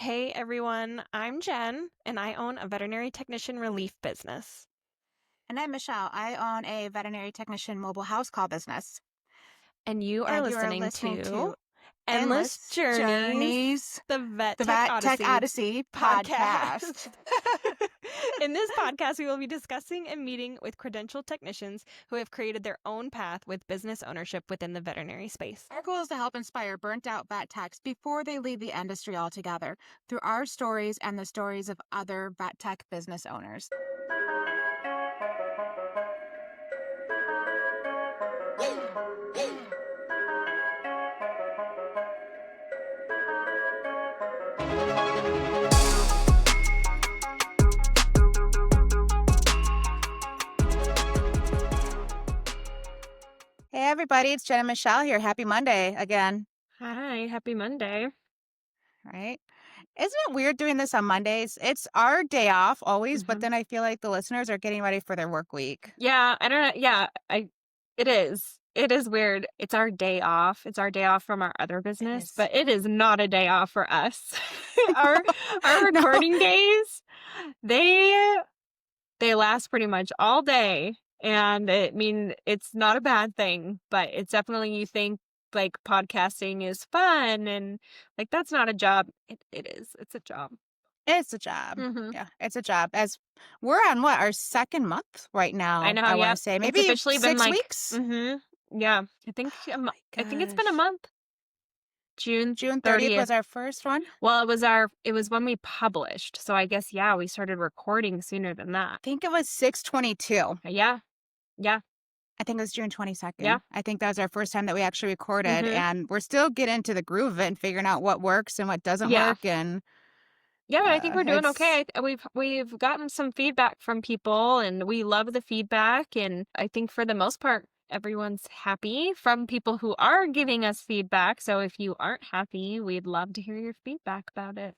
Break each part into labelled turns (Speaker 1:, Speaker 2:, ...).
Speaker 1: Hey everyone, I'm Jen, and I own a veterinary technician relief business.
Speaker 2: And I'm Michelle. I own a veterinary technician mobile house call business.
Speaker 1: And you are
Speaker 2: And you are
Speaker 1: listening
Speaker 2: listening
Speaker 1: to
Speaker 2: to
Speaker 1: Endless
Speaker 2: Endless
Speaker 1: Journeys,
Speaker 2: Journeys,
Speaker 1: the Vet
Speaker 2: the
Speaker 1: Tech
Speaker 2: Vet Tech
Speaker 1: Odyssey
Speaker 2: Odyssey
Speaker 1: podcast.
Speaker 2: podcast.
Speaker 1: In this podcast, we will be discussing and meeting with credentialed technicians who have created their own path with business ownership within the veterinary space.
Speaker 2: Our goal is to help inspire burnt out vet techs before they leave the industry altogether through our stories and the stories of other vet tech business owners. Hey, everybody, it's Jen and Michelle here. Happy Monday again.
Speaker 1: Hi, happy Monday.
Speaker 2: Right? Isn't it weird doing this on Mondays? It's our day off always, but
Speaker 1: Mhm.
Speaker 2: then I feel like the listeners are getting ready for their work week.
Speaker 1: Yeah, I don't know. Yeah, it is. It is weird. It's our day off. It's our day off from our other
Speaker 2: It
Speaker 1: business,
Speaker 2: is.
Speaker 1: but it is not a day off for us. Our our
Speaker 2: No.
Speaker 1: recording days, they they last pretty much all day. And it's not a bad thing, but it's definitely you think like podcasting is fun and like that's not a job. It is. It's a job.
Speaker 2: It's a job.
Speaker 1: Mhm.
Speaker 2: Yeah, it's a job. As we're on our second month right
Speaker 1: I
Speaker 2: now,
Speaker 1: know,
Speaker 2: I want to
Speaker 1: yep.
Speaker 2: say
Speaker 1: It's
Speaker 2: maybe
Speaker 1: officially been
Speaker 2: 6 weeks.
Speaker 1: yeah.
Speaker 2: Oh my
Speaker 1: I think it's been a
Speaker 2: gosh.
Speaker 1: month. June
Speaker 2: June 30th
Speaker 1: 30th.
Speaker 2: was our first one.
Speaker 1: Well, it was when we published. So I guess, yeah, we started recording sooner than that.
Speaker 2: I think it was 6/22.
Speaker 1: Yeah. Yeah.
Speaker 2: I think it was June
Speaker 1: Yeah.
Speaker 2: 22nd. I think that was our first time that we actually recorded,
Speaker 1: Mhm.
Speaker 2: and we're still getting into the groove of it and figuring out what works and what doesn't
Speaker 1: Yeah.
Speaker 2: work. And
Speaker 1: Yeah, but I think we're doing
Speaker 2: it's
Speaker 1: okay. We've gotten some feedback from people and we love the feedback and I think for the most part everyone's happy from people who are giving us feedback. So if you aren't happy, we'd love to hear your feedback about it.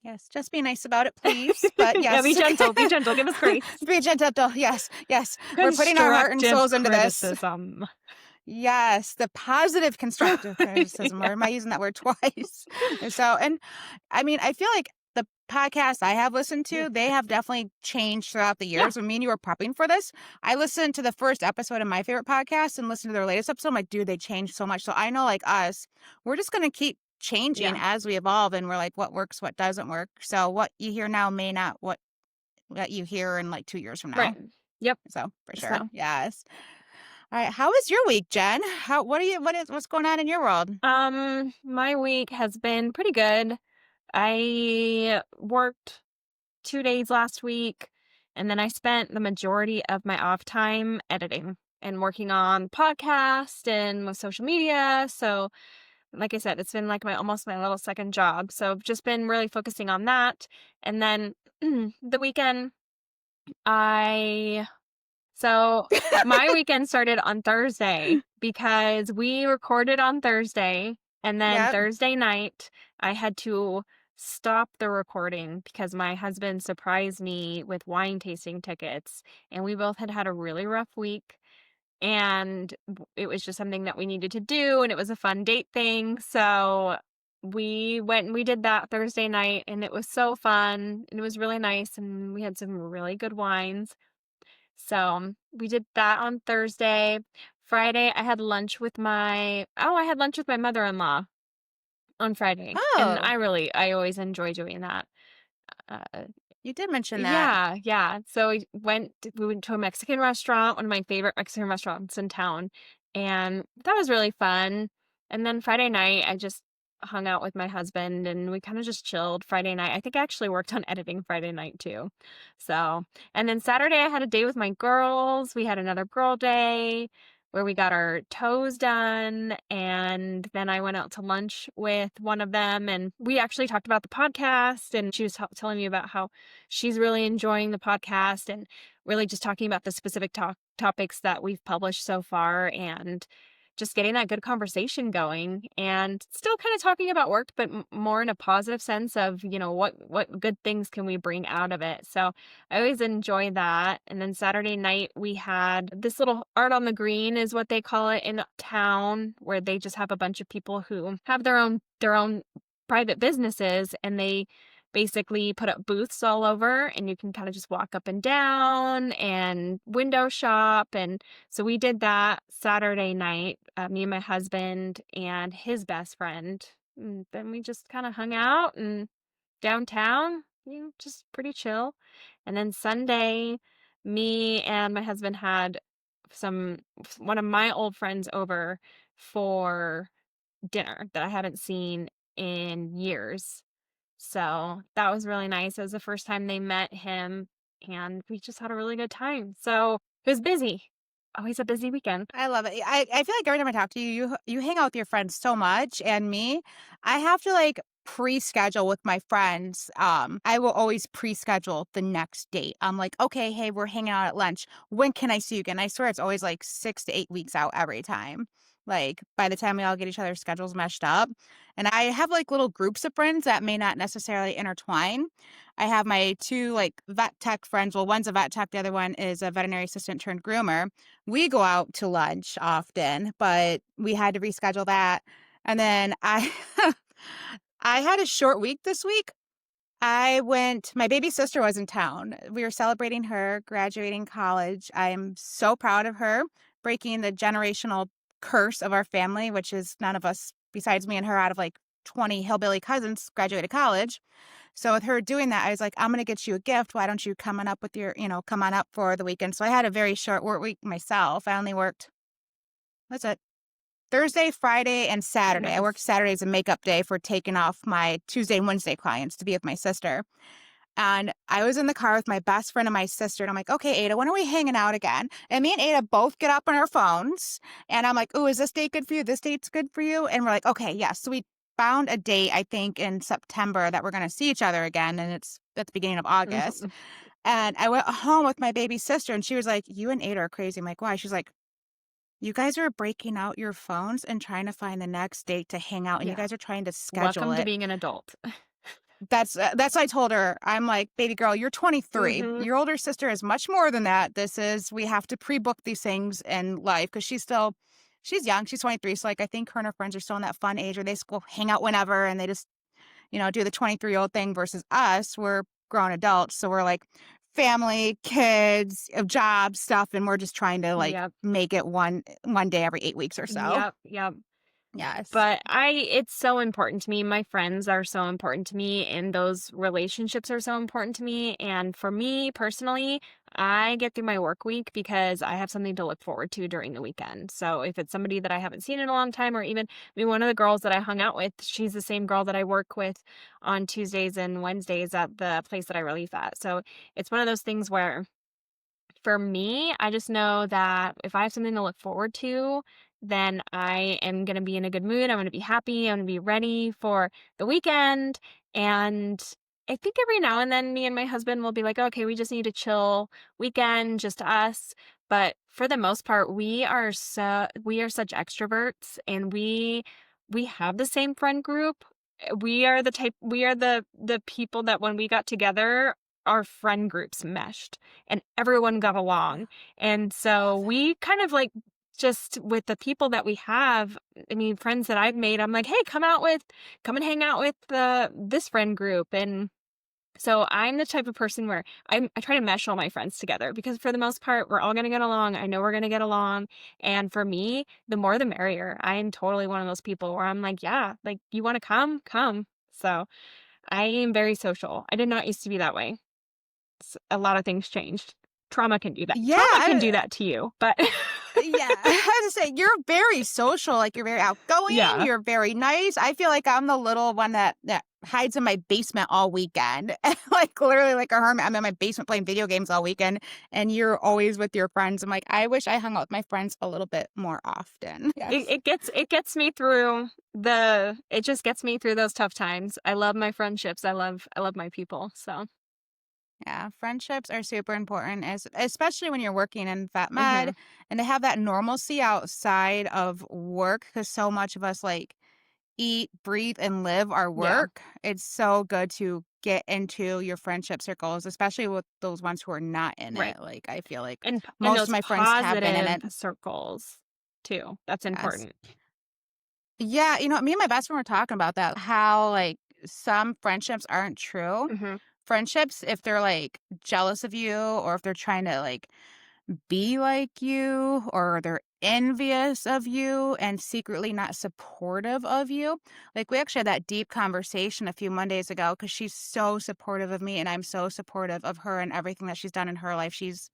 Speaker 2: yes, just be nice about it, please. But
Speaker 1: Yeah,
Speaker 2: yes,
Speaker 1: be gentle, give us grace.
Speaker 2: be gentle. Yes, yes. We're putting our heart and
Speaker 1: Constructive
Speaker 2: souls into this.
Speaker 1: criticism.
Speaker 2: Yes, the positive constructive criticism. Or am I using that word twice? And I mean, I feel like the podcasts I have listened
Speaker 1: Yeah.
Speaker 2: to, they have definitely changed throughout the
Speaker 1: Yeah.
Speaker 2: years. When me and you were prepping for this, I listened to the first episode of my favorite podcast and listened to their latest episode. I'm like, dude, they changed so much. So I know, like us, we're just going to keep changing
Speaker 1: Yeah.
Speaker 2: as we evolve, and we're like, what works, what doesn't work. So what you hear now may not what you hear in like 2 years from
Speaker 1: Right.
Speaker 2: now.
Speaker 1: Yep.
Speaker 2: So for sure,
Speaker 1: So,
Speaker 2: yes. All right. How was your week, Jen? What's going on in your world?
Speaker 1: my week has been pretty good. I worked 2 days last week, and then I spent the majority of my off time editing and working on podcast and my social media. So, like I said, it's been like my almost my little second job. So I've just been really focusing on that. And then the weekend, I so my weekend started on Thursday because we recorded on Thursday, and then
Speaker 2: Yep.
Speaker 1: Thursday night I had to stop the recording because my husband surprised me with wine tasting tickets, and we both had a really rough week, and it was just something that we needed to do, and it was a fun date thing, so we went and we did that Thursday night, and it was so fun, and it was really nice, and we had some really good wines. So we did that on Thursday. Friday, I had lunch with my mother-in-law on Friday. And
Speaker 2: Oh,
Speaker 1: I always enjoy doing that. Uh,
Speaker 2: you did mention that.
Speaker 1: yeah, yeah. So we went to a Mexican restaurant, one of my favorite Mexican restaurants in town. And that was really fun. And then Friday night, I just hung out with my husband and we kind of just chilled Friday night. I think I actually worked on editing Friday night too. So, and then Saturday, I had a day with my girls. We had another girl day where we got our toes done. And then I went out to lunch with one of them and we actually talked about the podcast. And she was telling me about how she's really enjoying the podcast and really just talking about the specific topics that we've published so far and just getting that good conversation going and still kind of talking about work, but more in a positive sense of, what good things can we bring out of it. So I always enjoy that. And then Saturday night, we had this little art on the green is what they call it in town, where they just have a bunch of people who have their own private businesses, and they basically put up booths all over, and you can kind of just walk up and down and window shop. And so we did that Saturday night, me and my husband and his best friend. And then we just kind of hung out and downtown, just pretty chill. And then Sunday, me and my husband had one of my old friends over for dinner that I haven't seen in years. So that was really nice. It was the first time they met him, and we just had a really good time. So it was busy. Always a busy weekend.
Speaker 2: I love it. I feel like every time I talk to you, you hang out with your friends so much, and me, I have to like pre-schedule with my friends. I will always pre-schedule the next date. I'm like, okay, hey, we're hanging out at lunch. When can I see you again? I swear it's always like 6 to 8 weeks out every time. Like by the time we all get each other's schedules meshed up. And I have like little groups of friends that may not necessarily intertwine. I have my two like vet tech friends. Well, one's a vet tech, the other one is a veterinary assistant turned groomer. We go out to lunch often, but we had to reschedule that. And then I I had a short week this week. My baby sister was in town. We were celebrating her graduating college. I'm so proud of her breaking the generational curse of our family, which is none of us besides me and her out of like 20 hillbilly cousins graduated college. So with her doing that, I was like, I'm going to get you a gift. Why don't you come on up for the weekend? So I had a very short work week myself. I only worked, what's it? Thursday, Friday, and Saturday. I worked
Speaker 1: Nice.
Speaker 2: Saturday as a makeup day for taking off my Tuesday and Wednesday clients to be with my sister. And I was in the car with my best friend and my sister. And I'm like, okay, Ada, when are we hanging out again? And me and Ada both get up on our phones. And I'm like, oh, is this date good for you? This date's good for you? And we're like, okay, yes. So we found a date, I think, in September that we're going to see each other again. And it's at the beginning of August.
Speaker 1: Mhm.
Speaker 2: And I went home with my baby sister and she was like, you and Ada are crazy. I'm like, why? She's like, you guys are breaking out your phones and trying to find the next date to hang out. And you
Speaker 1: Yeah.
Speaker 2: guys are trying to schedule
Speaker 1: Welcome to
Speaker 2: it.
Speaker 1: being an adult.
Speaker 2: That's what I told her. I'm like, baby girl, you're 23.
Speaker 1: Hmm.
Speaker 2: Your older sister is much more than that. We have to pre-book these things in life because she's young. She's 23. So like, I think her and her friends are still in that fun age where they just go hang out whenever and they just, do the 23-year-old thing versus us. We're grown adults. So we're like family, kids, job stuff. And we're just trying to like
Speaker 1: Yep.
Speaker 2: make it one day every 8 weeks or so.
Speaker 1: Yep. Yep.
Speaker 2: Yes.
Speaker 1: But it's so important to me. My friends are so important to me, and those relationships are so important to me. And for me personally, I get through my work week because I have something to look forward to during the weekend. So if it's somebody that I haven't seen in a long time, or even, I mean, one of the girls that I hung out with, she's the same girl that I work with on Tuesdays and Wednesdays at the place that I relieve at. So it's one of those things where for me, I just know that if I have something to look forward to, then I am going to be in a good mood. I'm going to be happy. I'm going to be ready for the weekend. And I think every now and then me and my husband will be like, okay, we just need a chill weekend, just us. But for the most part, we are such extroverts, and we have the same friend group. We are the people that when we got together, our friend groups meshed and everyone got along. And so
Speaker 2: Love that.
Speaker 1: we kind of like, just with the people that we have, I mean, friends that I've made, I'm like, hey, come and hang out with this friend group. And so I'm the type of person where I try to mesh all my friends together because for the most part, we're all going to get along. I know we're going to get along. And for me, the more the merrier. I am totally one of those people where I'm like, yeah, like you want to come, come. So I am very social. I did not used to be that way. A lot of things changed. Trauma can do that. Trauma can do
Speaker 2: Yeah.
Speaker 1: that to you, but
Speaker 2: Yeah, I have to say, you're very social, like, you're very outgoing,
Speaker 1: yeah.
Speaker 2: you're very nice. I feel like I'm the little one that hides in my basement all weekend. Like, literally like a hermit. I'm in my basement playing video games all weekend, and you're always with your friends. I'm like, I wish I hung out with my friends a little bit more often.
Speaker 1: It
Speaker 2: Yes.
Speaker 1: it gets it gets me through it just gets me through those tough times. I love my friendships. I love my people. So,
Speaker 2: Yeah, friendships are super important, especially when you're working in vet med
Speaker 1: mhm.
Speaker 2: and to have that normalcy outside of work, because so much of us, like, eat, breathe, and live our
Speaker 1: Yeah,
Speaker 2: work. It's so good to get into your friendship circles, especially with those ones who are not in
Speaker 1: right.
Speaker 2: it. Like, I feel like
Speaker 1: And
Speaker 2: most of
Speaker 1: those
Speaker 2: my friends have been in
Speaker 1: positive
Speaker 2: it.
Speaker 1: circles too. That's
Speaker 2: Yes.
Speaker 1: important.
Speaker 2: Yeah, me and my best friend were talking about that, how, like, some friendships aren't true.
Speaker 1: Mhm.
Speaker 2: Friendships, if they're, like, jealous of you or if they're trying to, like, be like you or they're envious of you and secretly not supportive of you. Like, we actually had that deep conversation a few Mondays ago because she's so supportive of me and I'm so supportive of her and everything that she's done in her life. She's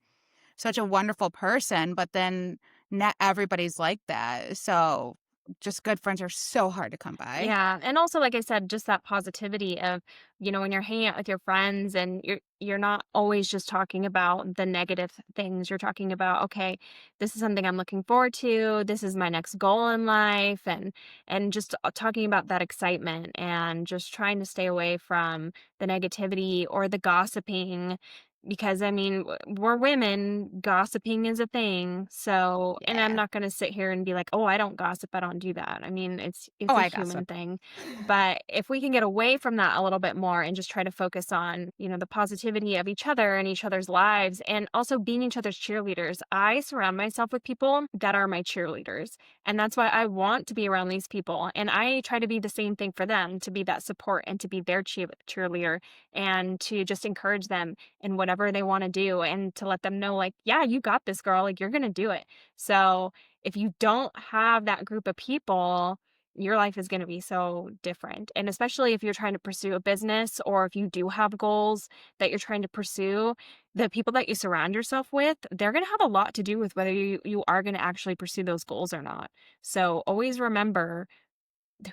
Speaker 2: such a wonderful person, but then not everybody's like that. So just good friends are so hard to come by.
Speaker 1: Yeah, and also, like I said, just that positivity of, when you're hanging out with your friends and you're not always just talking about the negative things. You're talking about, okay, this is something I'm looking forward to. This is my next goal in life, and just talking about that excitement and just trying to stay away from the negativity or the gossiping. Because I mean, we're women, gossiping is a thing. So, and I'm
Speaker 2: Yeah.
Speaker 1: not going to sit here and be like, "Oh, I don't gossip, I don't do that." I mean,
Speaker 2: Oh,
Speaker 1: it's a
Speaker 2: I
Speaker 1: human
Speaker 2: gossip.
Speaker 1: thing. But if we can get away from that a little bit more and just try to focus on, the positivity of each other and each other's lives and also being each other's cheerleaders. I surround myself with people that are my cheerleaders. And that's why I want to be around these people. And I try to be the same thing for them, to be that support and to be their cheerleader and to just encourage them in whatever they want to do and to let them know, like, yeah, you got this, girl. Like, you're going to do it. So if you don't have that group of people, your life is going to be so different. And especially if you're trying to pursue a business or if you do have goals that you're trying to pursue, the people that you surround yourself with, they're going to have a lot to do with whether you are going to actually pursue those goals or not. So always remember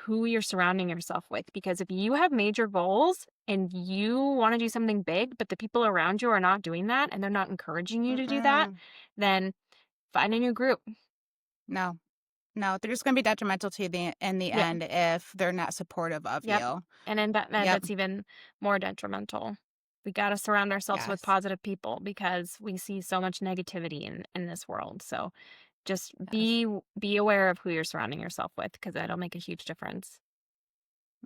Speaker 1: who you're surrounding yourself with, because if you have major goals and you want to do something big, but the people around you are not doing that and they're not encouraging you to do that,
Speaker 2: Mm-mm.
Speaker 1: then find a new group.
Speaker 2: No. No, they're just gonna be detrimental to you in the
Speaker 1: Yeah.
Speaker 2: end if they're not supportive of
Speaker 1: Yep.
Speaker 2: you.
Speaker 1: And then
Speaker 2: Yep.
Speaker 1: that's even more detrimental. We got to surround ourselves with
Speaker 2: Yes.
Speaker 1: positive people because we see so much negativity in this world. So just
Speaker 2: Yes.
Speaker 1: be aware of who you're surrounding yourself with because that'll make a huge difference.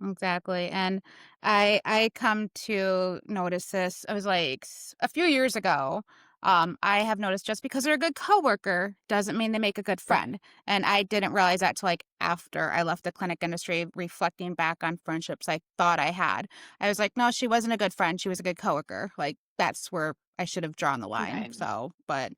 Speaker 2: Exactly, and I come to notice this. I was like a few years ago. I have noticed just because they're a good coworker doesn't mean they make a good
Speaker 1: Right.
Speaker 2: friend, and I didn't realize that till like after I left the clinic industry. Reflecting back on friendships I thought I had, I was like, no, she wasn't a good friend. She was a good coworker. Like that's where I should have drawn the line.
Speaker 1: Right.
Speaker 2: So, but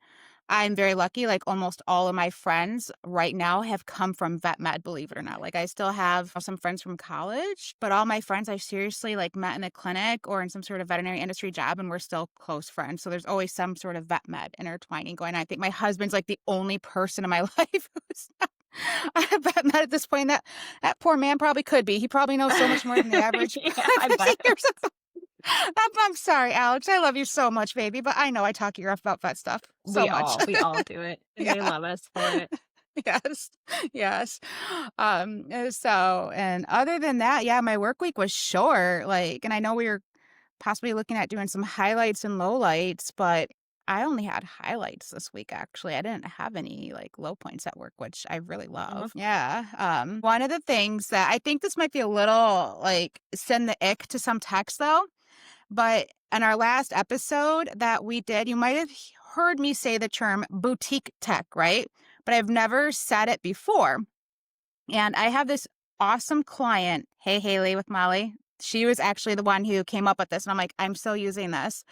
Speaker 2: I'm very lucky, like, almost all of my friends right now have come from vet med, believe it or not. Like, I still have some friends from college, but all my friends I seriously, like, met in a clinic or in some sort of veterinary industry job, and we're still close friends. So there's always some sort of vet med intertwining going on. I think my husband's, like, the only person in my life who's not a vet med at this point. That poor man probably could be. He probably knows so much more than the average
Speaker 1: Yeah, I
Speaker 2: 50
Speaker 1: bet.
Speaker 2: years old. I'm sorry, Alex. I love you so much, baby, but I know I talk your ear off about vet stuff so much.
Speaker 1: We all do it and they
Speaker 2: Yeah.
Speaker 1: love us for it.
Speaker 2: Yes. Yes. And other than that, yeah, my work week was short, like, and I know we were possibly looking at doing some highlights and lowlights, but I only had highlights this week, actually. I didn't have any, like, low points at work, which I really
Speaker 1: Aw.
Speaker 2: love. Yeah. One of the things that I think this might be a little, like, send the ick to some text, though, but in our last episode that we did, you might have heard me say the term boutique tech, right? But I've never said it before. And I have this awesome client, Hey Haley with Molly. She was actually the one who came up with this. And I'm like, I'm still using this.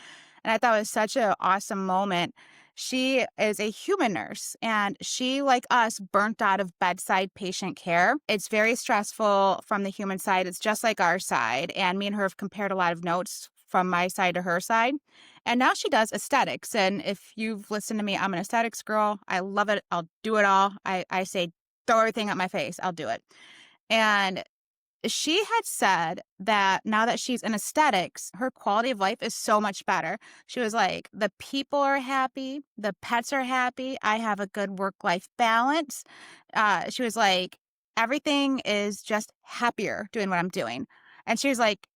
Speaker 2: And I thought it was such an awesome moment. She is a human nurse and she, like us, burnt out of bedside patient care. It's very stressful from the human side. It's just like our side. And me and her have compared a lot of notes from my side to her side. And now she does aesthetics. And if you've listened to me, I'm an aesthetics girl. I love it. I'll do it all. I say, throw everything at my face. I'll do it. And she had said that now that she's in aesthetics, her quality of life is so much better. She was like, the people are happy, the pets are happy, I have a good work life balance. She was like, everything is just happier doing what I'm doing. And she was like,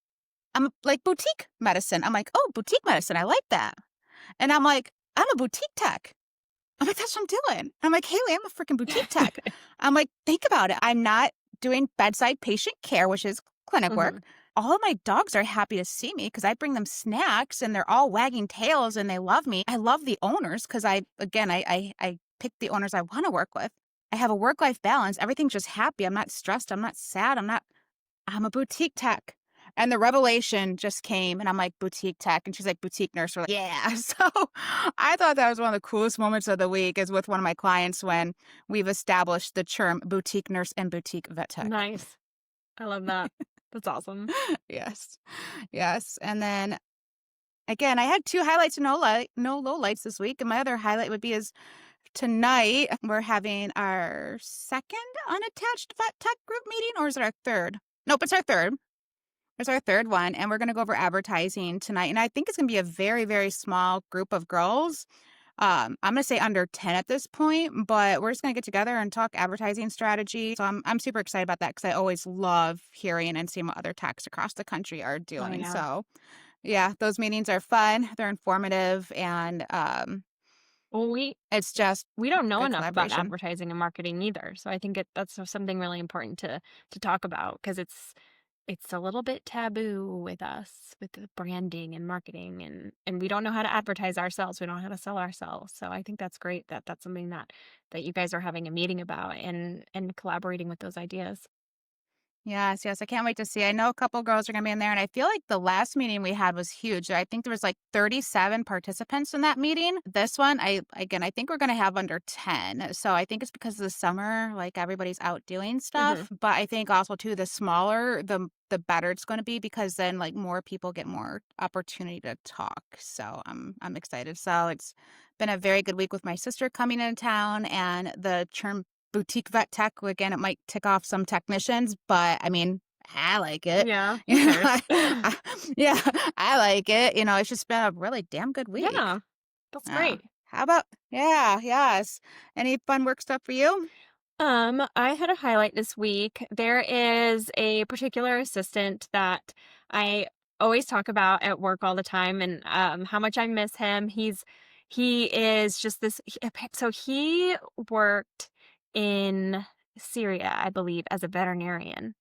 Speaker 2: I'm like boutique medicine. I'm like, oh, boutique medicine. I like that. And I'm like, I'm a boutique tech. I'm like, "That's what I'm doing." I'm like, "Haley, I'm a freaking boutique tech." I'm like, "Think about it. I'm not doing bedside patient care, which is clinic work.
Speaker 1: Mhm.
Speaker 2: All of my dogs are happy to see me because I bring them snacks and they're all wagging tails and they love me. I love the owners because I pick the owners I want to work with. I have a work-life balance. Everything's just happy. I'm not stressed. I'm not sad. I'm a boutique tech. And the revelation just came and I'm like, boutique tech. And she's like, boutique nurse. We're like, yeah. So I thought that was one of the coolest moments of the week is with one of my clients when we've established the term boutique nurse and boutique vet tech.
Speaker 1: Nice. I love that. That's awesome.
Speaker 2: Yes. Yes. And then again, I had two highlights and no lowlights this week. And my other highlight would be is tonight we're having our second unattached vet tech group meeting, or is it our third? Nope, it's our third. It's our third one, and we're gonna go over advertising tonight. And I think it's gonna be a very, very small group of girls. I'm gonna say under 10 at this point, but we're just gonna get together and talk advertising strategy. So I'm super excited about that because I always love hearing and seeing what other techs across the country are
Speaker 1: Oh,
Speaker 2: doing.
Speaker 1: yeah.
Speaker 2: So yeah, those meetings are fun. They're informative, and
Speaker 1: Well,
Speaker 2: it's just
Speaker 1: we don't know
Speaker 2: good
Speaker 1: enough about
Speaker 2: collaboration.
Speaker 1: advertising and marketing either. So I think that's something really important to talk about because it's a little bit taboo with us with the branding and marketing and we don't know how to advertise ourselves. We don't know how to sell ourselves. So I think that's great that that's something that you guys are having a meeting about and collaborating with those ideas.
Speaker 2: Yes, yes, I can't wait to see. I know a couple girls are gonna be in there, and I feel like the last meeting we had was huge. I think there was like 37 participants in that meeting. This one, I think we're gonna have under 10. So I think it's because of the summer, like everybody's out doing
Speaker 1: Hmm.
Speaker 2: stuff. But I think also too, the smaller, the better it's gonna be because then like more people get more opportunity to talk. So I'm excited. So it's been a very good week with my sister coming into town and the term boutique vet tech. Again, it might tick off some technicians, but I mean, I like it.
Speaker 1: Yeah. Who
Speaker 2: You know,
Speaker 1: cares?
Speaker 2: yeah, I like it. It's just been a really damn good week.
Speaker 1: Yeah. That's
Speaker 2: Yeah.
Speaker 1: great.
Speaker 2: How about, yeah, yes. Any fun work stuff for you?
Speaker 1: I had a highlight this week. There is a particular assistant that I always talk about at work all the time and how much I miss him. He is just so he worked in Syria, I believe, as a veterinarian.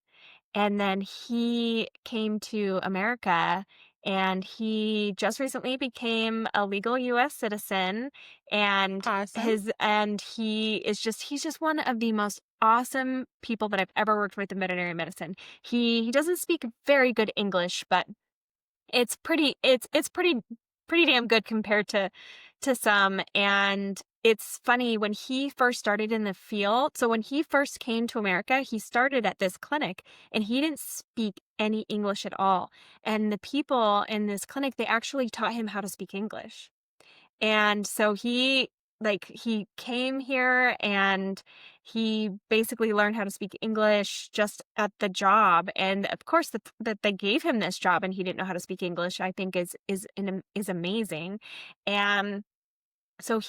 Speaker 1: And then he came to America and he just recently became a legal US citizen and
Speaker 2: Awesome.
Speaker 1: he's just one of the most awesome people that I've ever worked with in veterinary medicine. He doesn't speak very good English, but it's pretty damn good compared to some, and it's funny when he first started in the field so when he first came to America, he started at this clinic, and he didn't speak any English at all, and the people in this clinic, they actually taught him how to speak English. And so he came here and he basically learned how to speak English just at the job. And of course that they gave him this job and he didn't know how to speak English, I think is amazing. And so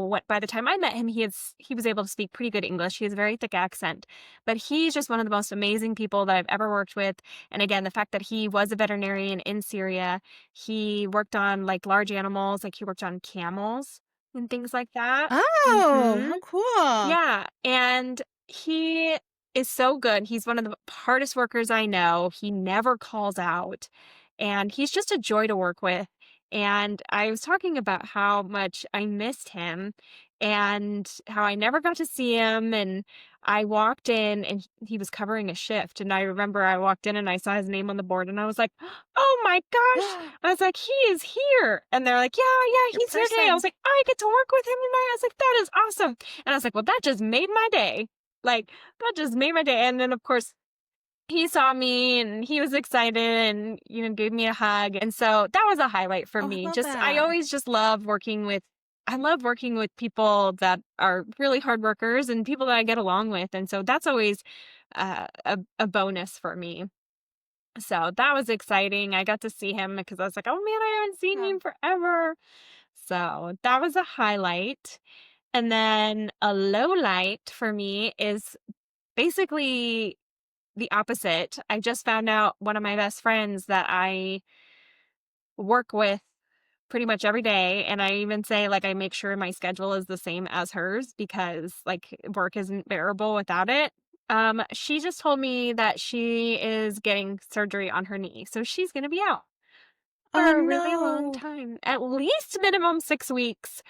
Speaker 1: what by the time I met him, he was able to speak pretty good English. He has a very thick accent. But he's just one of the most amazing people that I've ever worked with. And again, the fact that he was a veterinarian in Syria, he worked on like large animals, like he worked on camels and things like that.
Speaker 2: Oh,
Speaker 1: Mhm.
Speaker 2: how cool.
Speaker 1: Yeah, and he is so good. He's one of the hardest workers I know. He never calls out, and he's just a joy to work with. And I was talking about how much I missed him and how I never got to see him. And I walked in and he was covering a shift. And I remember I walked in and I saw his name on the board and I was like, oh my gosh. I was like, he is here. And they're like, yeah,
Speaker 2: Your
Speaker 1: he's here today. I was
Speaker 2: person.
Speaker 1: like, I get to work with him tonight. I was like, that is awesome. And I was like, well, that just made my day. Like, that just made my day. And then, of course, he saw me and he was excited and, gave me a hug. And so that was a highlight for
Speaker 2: Oh, I
Speaker 1: me.
Speaker 2: love
Speaker 1: Just, I
Speaker 2: that.
Speaker 1: always just I love working with people that are really hard workers and people that I get along with. And so that's always a bonus for me. So that was exciting. I got to see him because I was like, oh man, I haven't seen
Speaker 2: Yeah.
Speaker 1: you in forever. So that was a highlight. And then a low light for me is basically the opposite. I just found out one of my best friends that I work with pretty much every day. And I even say, like, I make sure my schedule is the same as hers because, like, work isn't bearable without it. She just told me that she is getting surgery on her knee. So she's going to be out
Speaker 2: Oh,
Speaker 1: for a really long
Speaker 2: no.
Speaker 1: time, at least minimum 6 weeks.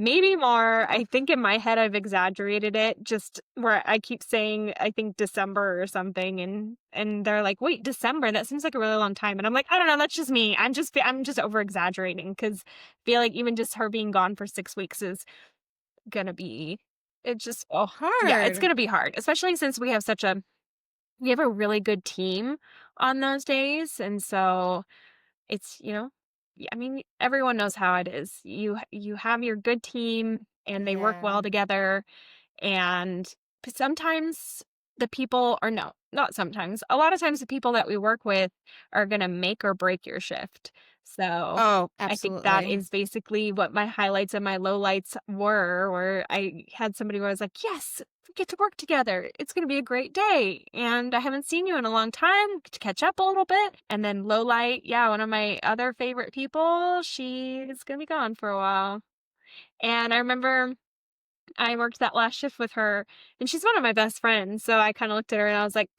Speaker 1: Maybe more. I think in my head I've exaggerated it just where I keep saying I think December or something and they're like, "Wait, December? That seems like a really long time." And I'm like, "I don't know, that's just me. I'm just over exaggerating cuz I feel like even just her being gone for 6 weeks is going to be it just oh, yeah, it's
Speaker 2: Hard.
Speaker 1: going to be hard, especially since we have a really good team on those days. And so it's, I mean, everyone knows how it is. You have your good team and they work
Speaker 2: Yeah.
Speaker 1: well together and sometimes the people or no, not sometimes. A lot of times the people that we work with are going to make or break your shift. So,
Speaker 2: Oh,
Speaker 1: I think that
Speaker 2: absolutely.
Speaker 1: is basically what my highlights and my lowlights were, where I had somebody where I was like, "Yes, we get to work together. It's going to be a great day. And I haven't seen you in a long time. Get to catch up a little bit." And then low light, yeah, one of my other favorite people, she is going to be gone for a while. And I remember I worked that last shift with her, and she's one of my best friends. So I kind of looked at her and I was like,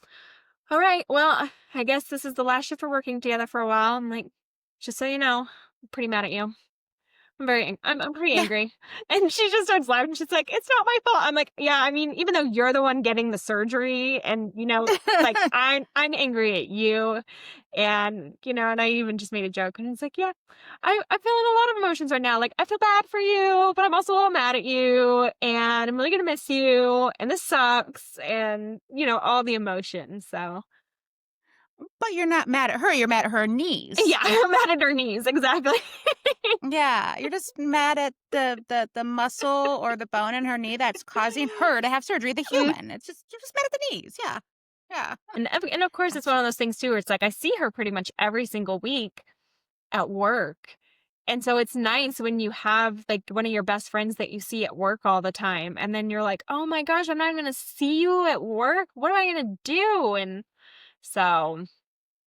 Speaker 1: "All right, well, I guess this is the last shift we're working together for a while." I'm like, "Just so you know, I'm pretty mad at you. I'm pretty angry." And she just starts laughing. She's like, "It's not my fault." I'm like, "Yeah, I mean, even though you're the one getting the surgery and, like I'm angry at you." And, and I even just made a joke and it's like, "Yeah, I'm feeling a lot of emotions right now. Like I feel bad for you, but I'm also a little mad at you and I'm really gonna miss you and this sucks and all the emotions." So
Speaker 2: But you're not mad at her, you're mad at her knees.
Speaker 1: yeah, I'm mad at her knees, exactly.
Speaker 2: Yeah, you're just mad at the muscle or the bone in her knee that's causing her to have surgery, the human. It's just you're just mad at the knees. Yeah. Yeah.
Speaker 1: And of course, it's
Speaker 2: That's
Speaker 1: one of those things too where it's like I see her pretty much every single week at work. And so it's nice when you have like one of your best friends that you see at work all the time. And then you're like, "Oh my gosh, I'm not going to see you at work. What am I going to do?" And so,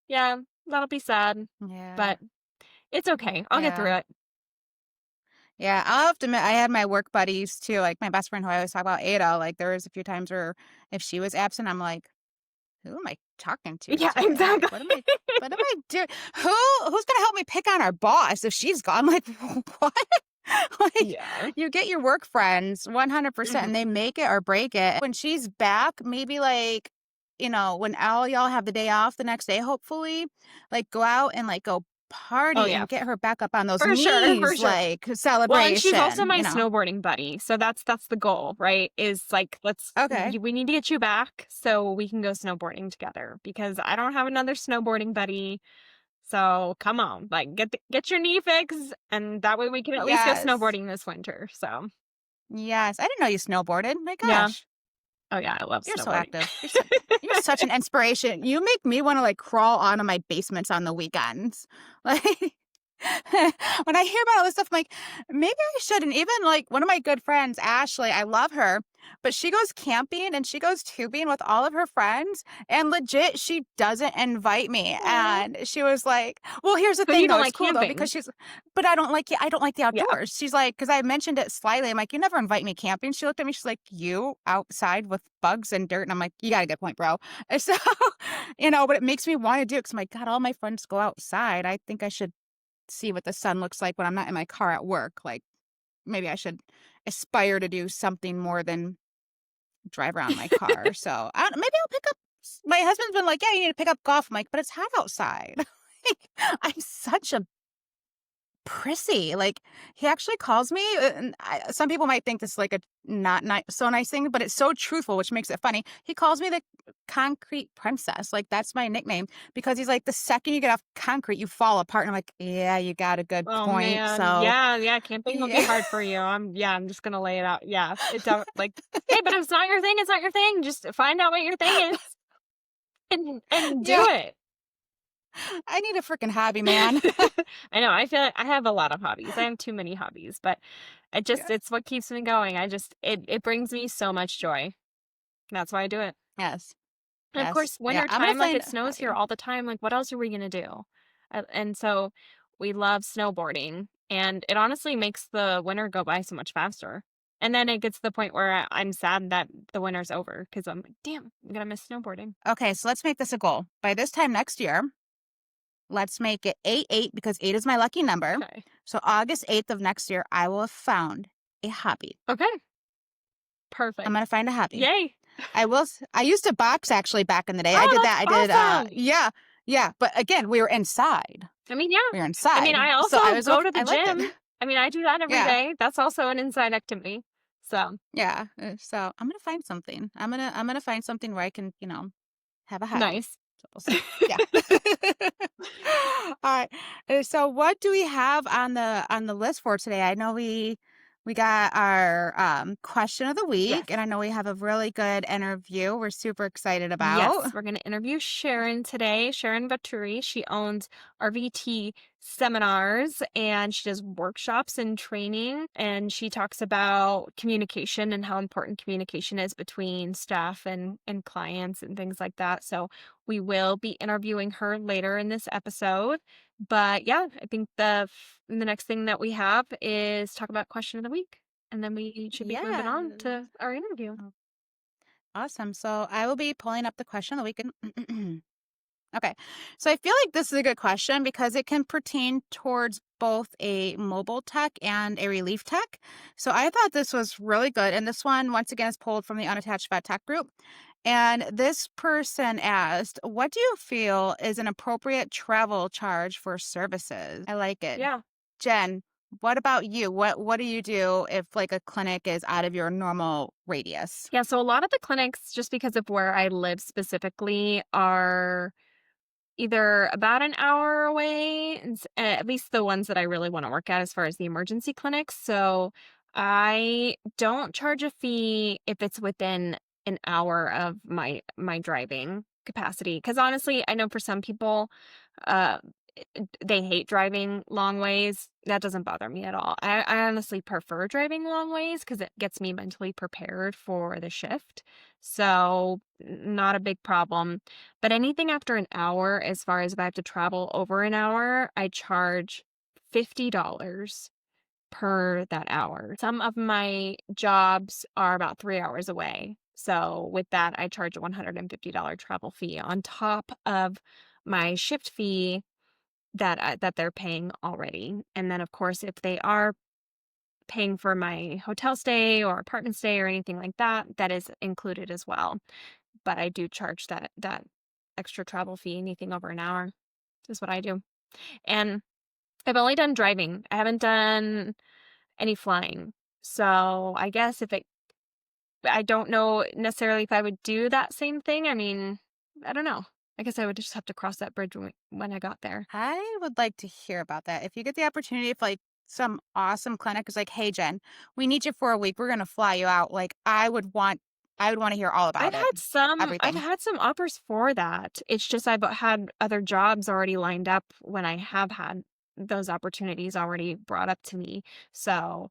Speaker 1: yeah, that'll be sad,
Speaker 2: yeah.
Speaker 1: but it's okay. I'll get through
Speaker 2: Yeah.
Speaker 1: it.
Speaker 2: Yeah. I'll have to admit I had my work buddies too, like my best friend who I always talk about, Ada. Like there was a few times where if she was absent, I'm like, who am I talking to
Speaker 1: Yeah,
Speaker 2: today? Like
Speaker 1: exactly.
Speaker 2: what am I doing? Who's gonna help me pick on our boss if she's gone? Like what? Like
Speaker 1: Yeah.
Speaker 2: you get your work friends 100% and
Speaker 1: Mhm.
Speaker 2: they make it or break it. When she's back, maybe like, when all y'all have the day off the next day, hopefully, like go out and like go
Speaker 1: Oh,
Speaker 2: party
Speaker 1: yeah.
Speaker 2: and get her back up on those
Speaker 1: For sure, for
Speaker 2: knees,
Speaker 1: sure.
Speaker 2: like
Speaker 1: Well, and she's also my
Speaker 2: celebration.
Speaker 1: snowboarding buddy, so that's the goal, right? Is like,
Speaker 2: Okay.
Speaker 1: we need to get you back so we can go snowboarding together because I don't have another snowboarding buddy. So come on, like get your knee fixed, and that way we can at least go
Speaker 2: Yes.
Speaker 1: snowboarding this winter. So
Speaker 2: Yes. I didn't know you snowboarded. My
Speaker 1: yeah,
Speaker 2: gosh.
Speaker 1: oh yeah, I love
Speaker 2: You're so
Speaker 1: snowboarding.
Speaker 2: active. You're such an inspiration. You make me wanna, like, crawl out of my basements on the weekends. Like, when I hear about all this stuff, I'm like, "Maybe I shouldn't." Even, like, one of my good friends, Ashley, I love her, but she goes camping and she goes tubing with all of her friends, and legit, she doesn't invite me,
Speaker 1: Aw.
Speaker 2: and she was like well, here's the
Speaker 1: But you
Speaker 2: thing, though,
Speaker 1: don't
Speaker 2: it's
Speaker 1: like
Speaker 2: cool, though,
Speaker 1: camping,
Speaker 2: because she's but I don't like the
Speaker 1: yeah.
Speaker 2: outdoors. She's like, because I mentioned it slyly, I'm like, "You never invite me camping." She looked at me, she's like, "You outside with bugs and dirt?" And I'm like, "You got a good point, bro." And so, but it makes me wanna do it because 'cause I'm like, "God, all my friends go outside. I think I should see what the sun looks like when I'm not in my car at work." Like, maybe I should aspire to do something more than drive around my car. So, I don't maybe I'll pick up my husband's been like, "Yeah, you need to pick up golf." I'm like, "But it's hot outside." Like, I'm such a prissy. Like, he actually calls me, and some people might think this is like a not so nice thing, but it's so truthful, which makes it funny. He calls me the concrete princess. Like, that's my nickname because he's like, the second you get off concrete, you fall apart. And I'm like, yeah, you got a good
Speaker 1: Oh
Speaker 2: point.
Speaker 1: man,
Speaker 2: So,
Speaker 1: yeah, yeah, camping will be
Speaker 2: yeah.
Speaker 1: hard for you. I'm just gonna lay it out. Yeah, it don't like, hey, but if it's not your thing, it's not your thing. Just find out what your thing is and do
Speaker 2: Yeah,
Speaker 1: it.
Speaker 2: I need a freaking hobby, man.
Speaker 1: I know. I feel like I have a lot of hobbies. I have too many hobbies, but
Speaker 2: Yeah.
Speaker 1: it's what keeps me going. It brings me so much joy. That's why I do it.
Speaker 2: Yes.
Speaker 1: And of
Speaker 2: Yes.
Speaker 1: course,
Speaker 2: Yeah.
Speaker 1: winter
Speaker 2: I'm going to
Speaker 1: time, like
Speaker 2: find
Speaker 1: it
Speaker 2: a
Speaker 1: snows here
Speaker 2: hobby.
Speaker 1: all the time. Like, what else are we gonna do? And so we love snowboarding, and it honestly makes the winter go by so much faster. And then it gets to the point where I'm sad that the winter's over because I'm like, damn, I'm gonna miss snowboarding.
Speaker 2: Okay. So let's make this a goal. By this time next year, let's make it 8-8 because 8 is my lucky number.
Speaker 1: Okay.
Speaker 2: So August 8th of next year, I will have found a hobby.
Speaker 1: Okay.
Speaker 2: I'm
Speaker 1: Perfect.
Speaker 2: gonna find a hobby.
Speaker 1: Yay.
Speaker 2: I used to box actually back in the day. I
Speaker 1: Oh,
Speaker 2: did
Speaker 1: that's
Speaker 2: that. I did,
Speaker 1: awesome.
Speaker 2: yeah, yeah. But again, we were inside.
Speaker 1: I mean, yeah.
Speaker 2: We were
Speaker 1: I mean,
Speaker 2: inside.
Speaker 1: I
Speaker 2: So
Speaker 1: also
Speaker 2: I was
Speaker 1: go
Speaker 2: okay.
Speaker 1: to the
Speaker 2: I liked it.
Speaker 1: gym. I mean, I do that every
Speaker 2: Yeah.
Speaker 1: day. That's also an inside activity. So,
Speaker 2: Yeah. So I'm gonna find something. I'm gonna find something where I can, have a hobby.
Speaker 1: nice.
Speaker 2: So we'll see. Yeah. All right. So what do we have on the list for today? I know we got our question of the week, and
Speaker 1: Yes.
Speaker 2: I know we have a really good interview we're super excited
Speaker 1: Yes,
Speaker 2: about.
Speaker 1: we're going to interview Sharon today. Sharon Vaturi. She owns RVT Seminars and she does workshops and training. And she talks about communication and how important communication is between staff and clients and things like that. So we will be interviewing her later in this episode. But yeah, I think the next thing that we have is talk about question of the week. And then we should be moving
Speaker 2: Yeah.
Speaker 1: on to our interview.
Speaker 2: Awesome. So I will be pulling up the question of the week. Okay. So I feel like this is a good question because it can pertain towards both a mobile tech and a relief tech. So I thought this was really good. And this one, once again, is pulled from the Unattached Vet Tech group. And this person asked, what do you feel is an appropriate travel charge for services? I like it.
Speaker 1: Yeah.
Speaker 2: Jen, what about you? What do you do if like a clinic is out of your normal radius?
Speaker 1: Yeah, so a lot of the clinics, just because of where I live specifically, are either about an hour away, at least the ones that I really want to work at as far as the emergency clinics. So I don't charge a fee if it's within an hour of my driving capacity. Because honestly, I know for some people, uh, they hate driving long ways. That doesn't bother me at all. I honestly prefer driving long ways because it gets me mentally prepared for the shift. So, not a big problem. But anything after an hour, as far as if I have to travel over an hour, I charge $50 per that hour. Some of my jobs are about 3 hours away. So, with that, I charge a $150 travel fee on top of my shift fee that they're paying already. And then, of course, if they are paying for my hotel stay or apartment stay or anything like that, that is included as well. But I do charge that extra travel fee, anything over an hour is what I do. And I've only done driving. I haven't done any flying. So I guess I don't know necessarily if I would do that same thing. I mean, I don't know. I guess I would just have to cross that bridge when I got there.
Speaker 2: I would like to hear about that. If you get the opportunity, if like some awesome clinic is like, "Hey Jen, we need you for a week. We're gonna fly you out." Like I would want to hear all about it.
Speaker 1: I've
Speaker 2: Everything.
Speaker 1: had some offers for that. It's just I've had other jobs already lined up when I have had those opportunities already brought up to me. So,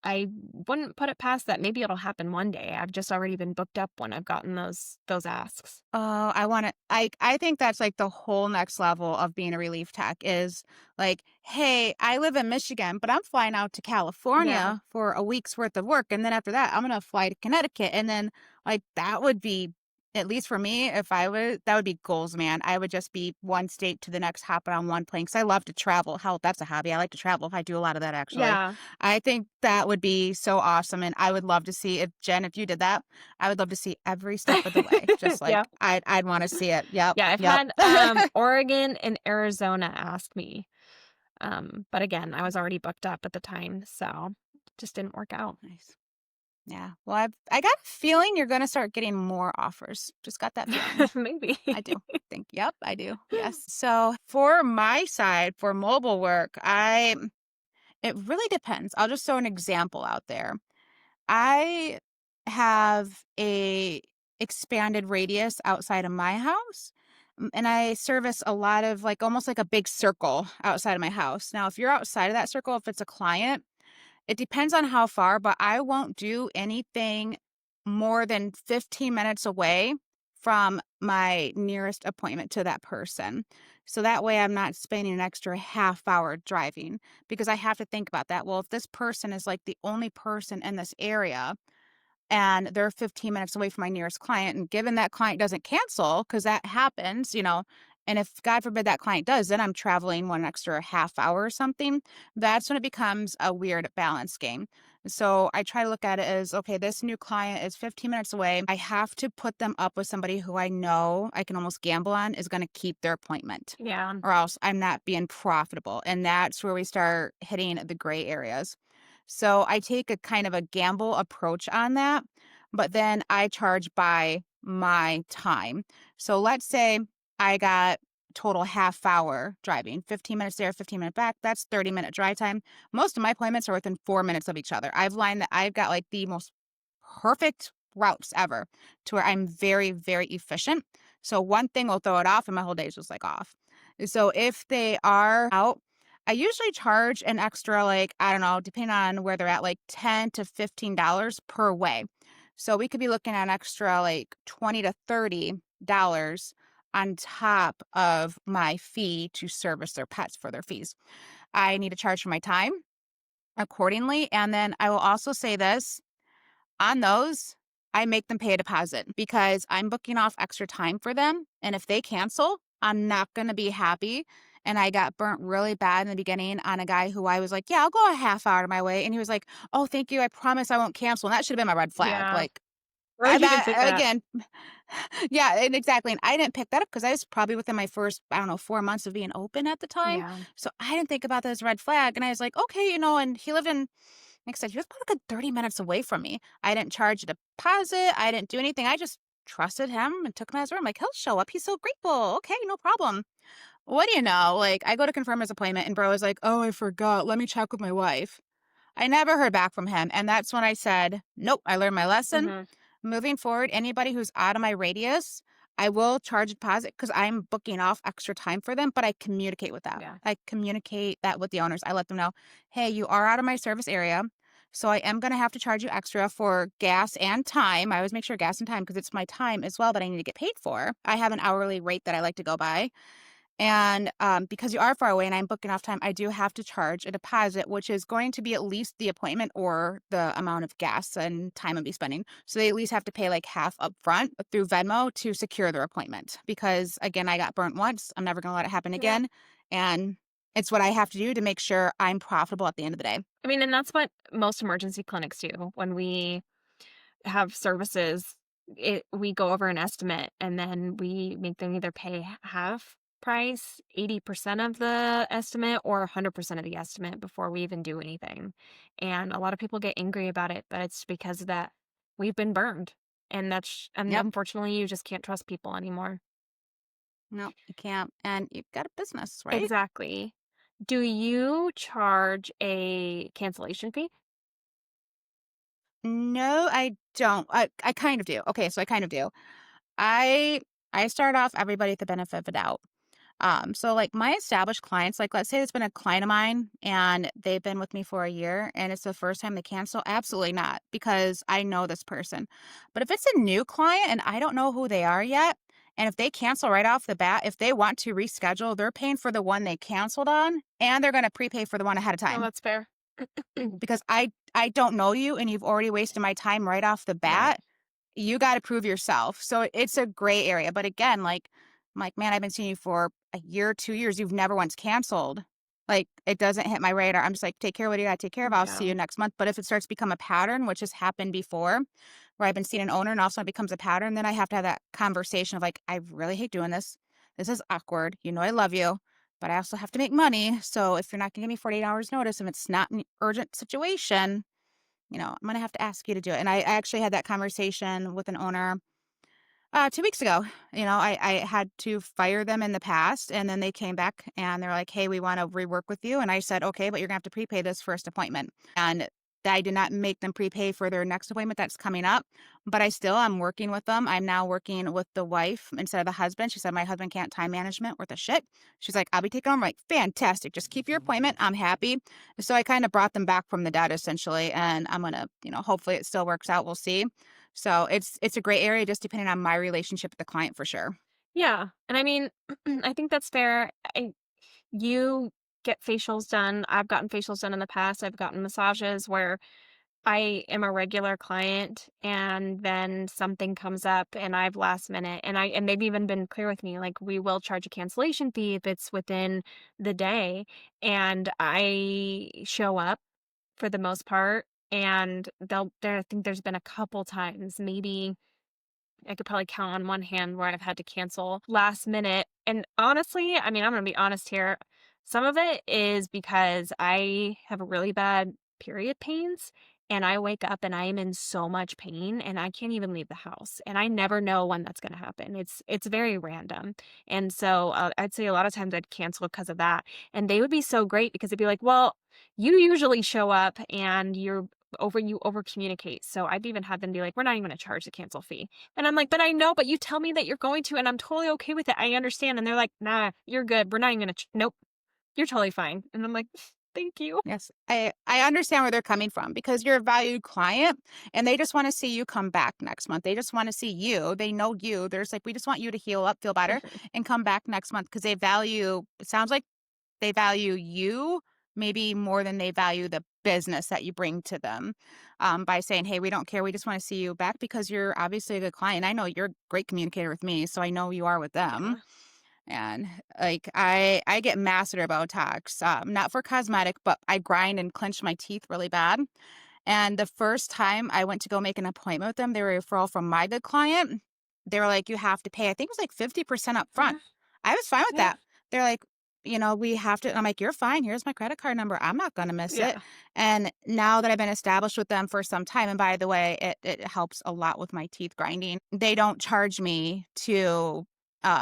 Speaker 1: I wouldn't put it past that maybe it'll happen one day. I've just already been booked up when I've gotten those asks.
Speaker 2: Oh, I think that's like the whole next level of being a relief tech is like, "Hey, I live in Michigan, but I'm flying out to
Speaker 1: Yeah.
Speaker 2: California for a week's worth of work, and then after that, I'm gonna fly to Connecticut." And then like that would be at least for me, if I would that would be goals, man. I would just be one state to the next, hopping on one plane because I love to travel. Hell, that's a hobby. I like to travel. I do a lot of that actually.
Speaker 1: Yeah.
Speaker 2: I think that would be so awesome, and I would love to see if Jen, if you did that, I would love to see every step of the way. Just like
Speaker 1: Yeah.
Speaker 2: I'd wanna see it. Yep,
Speaker 1: Yeah, I've
Speaker 2: yep.
Speaker 1: had, Oregon and Arizona ask me, but again, I was already booked up at the time, so just didn't work out.
Speaker 2: Nice. Yeah. Well, I got a feeling you're gonna start getting more offers. Just got that feeling.
Speaker 1: Maybe.
Speaker 2: I do. Think. Yep, I do. Yes. So for my side, for mobile work, it really depends. I'll just throw an example out there. I have a expanded radius outside of my house. And I service a lot of like almost like a big circle outside of my house. Now, if you're outside of that circle, if it's a client, it depends on how far, but I won't do anything more than 15 minutes away from my nearest appointment to that person. So that way I'm not spending an extra half hour driving because I have to think about that. Well, if this person is like the only person in this area, and they're 15 minutes away from my nearest client. And given that client doesn't cancel, because that happens, and if God forbid that client does, then I'm traveling one extra half hour or something. That's when it becomes a weird balance game. So I try to look at it as, okay, this new client is 15 minutes away. I have to put them up with somebody who I know I can almost gamble on is going to keep their appointment,
Speaker 1: Yeah.
Speaker 2: or else I'm not being profitable. And that's where we start hitting the gray areas. So I take a kind of a gamble approach on that, but then I charge by my time. So let's say I got total half hour driving, 15 minutes there, 15-minute back. That's 30-minute drive time. Most of my appointments are within 4 minutes of each other. I've got like the most perfect routes ever to where I'm very, very efficient. So one thing will throw it off and my whole day is just like off. So if they are out, I usually charge an extra, like, I don't know, depending on where they're at, like $10 to $15 per way. So we could be looking at an extra like $20 to $30 on top of my fee to service their pets for their fees. I need to charge for my time accordingly. And then I will also say this on those, I make them pay a deposit because I'm booking off extra time for them. And if they cancel, I'm not going to be happy. And I got burnt really bad in the beginning on a guy who I was like, yeah, I'll go a half hour of my way. And he was like, oh, thank you. I promise I won't cancel. And that should have been my red flag.
Speaker 1: Yeah.
Speaker 2: Like,
Speaker 1: Why
Speaker 2: I
Speaker 1: would you even say
Speaker 2: that
Speaker 1: that?
Speaker 2: again, yeah, and exactly. And I didn't pick that up because I was probably within my first, I don't know, 4 months of being open at the time.
Speaker 1: Yeah.
Speaker 2: So I didn't think about that as a red flag. And I was like, okay, and he lived in, like I said, he was about a good 30 minutes away from me. I didn't charge a deposit. I didn't do anything. I just trusted him and took him as a room. Like, he'll show up. He's so grateful. Okay, no problem. What do you know? Like, I go to confirm his appointment, and bro is like, oh, I forgot. Let me check with my wife. I never heard back from him. And that's when I said, nope, I learned my lesson.
Speaker 1: Mhm.
Speaker 2: Moving forward, anybody who's out of my radius, I will charge a deposit because I'm booking off extra time for them, but I communicate with that.
Speaker 1: Yeah.
Speaker 2: I communicate that with the owners. I let them know, hey, you are out of my service area. So I am going to have to charge you extra for gas and time. I always make sure gas and time because it's my time as well that I need to get paid for. I have an hourly rate that I like to go by. And because you are far away and I'm booking off time, I do have to charge a deposit, which is going to be at least the appointment or the amount of gas and time I'll be spending. So they at least have to pay like half up front through Venmo to secure their appointment. Because again, I got burnt once. I'm never going to let it happen
Speaker 1: Yeah.
Speaker 2: again. And it's what I have to do to make sure I'm profitable at the end of the day.
Speaker 1: I mean, and that's what most emergency clinics do when we have services. We go over an estimate and then we make them either pay half price, 80% of the estimate, or 100% of the estimate before we even do anything. And a lot of people get angry about it, but it's because of that we've been burned. And
Speaker 2: Yep.
Speaker 1: unfortunately, you just can't trust people anymore.
Speaker 2: No, you can't. And you've got a business, right?
Speaker 1: Exactly. Do you charge a cancellation fee?
Speaker 2: No, I don't. I kind of do. Okay, so I kind of do. I I start off everybody at the benefit of the doubt. So like my established clients, like let's say it's been a client of mine and they've been with me for a year and it's the first time they cancel, absolutely not, because I know this person. But if it's a new client and I don't know who they are yet, and if they cancel right off the bat, if they want to reschedule, they're paying for the one they canceled on and they're going to prepay for the one ahead of
Speaker 1: No,
Speaker 2: time
Speaker 1: that's fair.
Speaker 2: because I don't know you and you've already wasted my time right off the
Speaker 1: Right.
Speaker 2: bat. You gotta prove yourself. So it's a gray area, but again, like, I'm like, "Man, I've been seeing you for a year, 2 years, you've never once canceled." Like, it doesn't hit my radar. I'm just like, "Take care of what you gotta take care of, I'll see
Speaker 1: Yeah.
Speaker 2: you next month." But if it starts to become a pattern, which has happened before, where I've been seeing an owner and all of a sudden it becomes a pattern, then I have to have that conversation of like, "I really hate doing this. This is awkward. You know I love you, but I also have to make money. So if you're not gonna give me 48 hours notice, if it's not an urgent situation, I'm gonna have to ask you to do it." And I actually had that conversation with an owner 2 weeks ago. I had to fire them in the past, and then they came back and they're like, "Hey, we want to rework with you." And I said, "Okay, but you're gonna have to prepay this first appointment." And I did not make them prepay for their next appointment that's coming up, but I still am working with them. I'm now working with the wife instead of the husband. She said, "My husband can't time management worth a shit." She's like, "I'll be taking on." I'm like, "Fantastic. Just keep your appointment. I'm happy." So I kind of brought them back from the dead essentially, and I'm gonna, hopefully it still works out. We'll see. So it's a gray area just depending on my relationship with the client for sure.
Speaker 1: Yeah. And I mean, I think that's fair. You get facials done. I've gotten facials done in the past. I've gotten massages where I am a regular client and then something comes up and I've last minute and they've even been clear with me, like, we will charge a cancellation fee if it's within the day. And I show up for the most part. and I think there's been a couple times, maybe I could probably count on one hand where I've had to cancel last minute. And honestly, I mean, I'm going to be honest here. Some of it is because I have really bad period pains and I wake up and I am in so much pain and I can't even leave the house and I never know when that's going to happen. It's very random. And so I'd say a lot of times I'd cancel because of that. And they would be so great because it'd be like, "Well, you usually show up and you over communicate." So I've even had them be like, "We're not even going to charge the cancel fee." And I'm like, "But I know, but you tell me that you're going to, and I'm totally okay with it. I understand." And they're like, "Nah, you're good. We're not even gonna nope, you're totally fine." And I'm like, "Thank you."
Speaker 2: Yes, I understand where they're coming from because you're a valued client and they just want to see you come back next month. They just want to see you. They know you. There's like, we just want you to heal up, feel better,
Speaker 1: Mhm.
Speaker 2: and come back next month because they value, it sounds like they value you maybe more than they value the business that you bring to them by saying, hey, we don't care. We just want to see you back because you're obviously a good client. I know you're a great communicator with me, so I know you are with them.
Speaker 1: Yeah.
Speaker 2: And like I get masseter Botox, not for cosmetic, but I grind and clench my teeth really bad. And the first time I went to go make an appointment with them, they were a referral from my good client. They were like, you have to pay, I think it was like 50% up front.
Speaker 1: Yeah.
Speaker 2: I was fine with
Speaker 1: Yeah.
Speaker 2: that. They're like, we have to. I'm like, you're fine. Here's my credit card number. I'm not going to miss it.
Speaker 1: Yeah.
Speaker 2: And now that I've been established with them for some time, and by the way, it helps a lot with my teeth grinding. They don't charge me to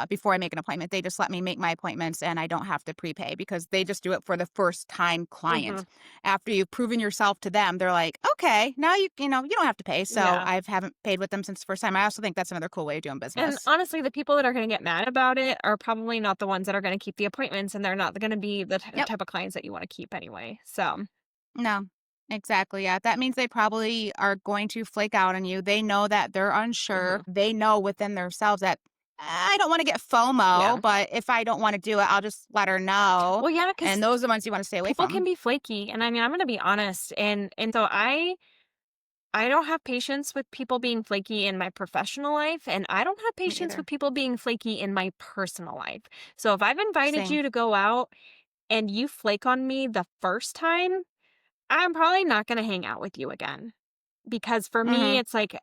Speaker 2: before I make an appointment. They just let me make my appointments and I don't have to prepay because they just do it for the first time client.
Speaker 1: Mhm.
Speaker 2: After you've proven yourself to them, they're like, okay, now you don't have to pay. So
Speaker 1: Yeah.
Speaker 2: I haven't paid with them since the first time. I also think that's another cool way of doing
Speaker 1: And
Speaker 2: business.
Speaker 1: honestly, the people that are gonna get mad about it are probably not the ones that are gonna keep the appointments, and they're not gonna be the
Speaker 2: Yep.
Speaker 1: type of clients that you wanna keep anyway. So,
Speaker 2: No. Exactly. Yeah. That means they probably are going to flake out on you. They know that they're unsure.
Speaker 1: mhm.
Speaker 2: They know within themselves that I don't want to get FOMO,
Speaker 1: Yeah.
Speaker 2: but if I don't want to do it, I'll just let her know.
Speaker 1: Well, yeah,
Speaker 2: And
Speaker 1: because
Speaker 2: those are the ones you want to stay away
Speaker 1: people can
Speaker 2: from.
Speaker 1: be flaky, and I mean, I'm gonna be honest, and so I don't have patience with people being flaky in my professional life, and I don't have
Speaker 2: Me
Speaker 1: patience with
Speaker 2: either.
Speaker 1: people being flaky in my personal life. So if I've invited
Speaker 2: Same.
Speaker 1: you to go out and you flake on me the first time, I'm probably not going to hang out with you again. Because for me,
Speaker 2: Mhm.
Speaker 1: it's like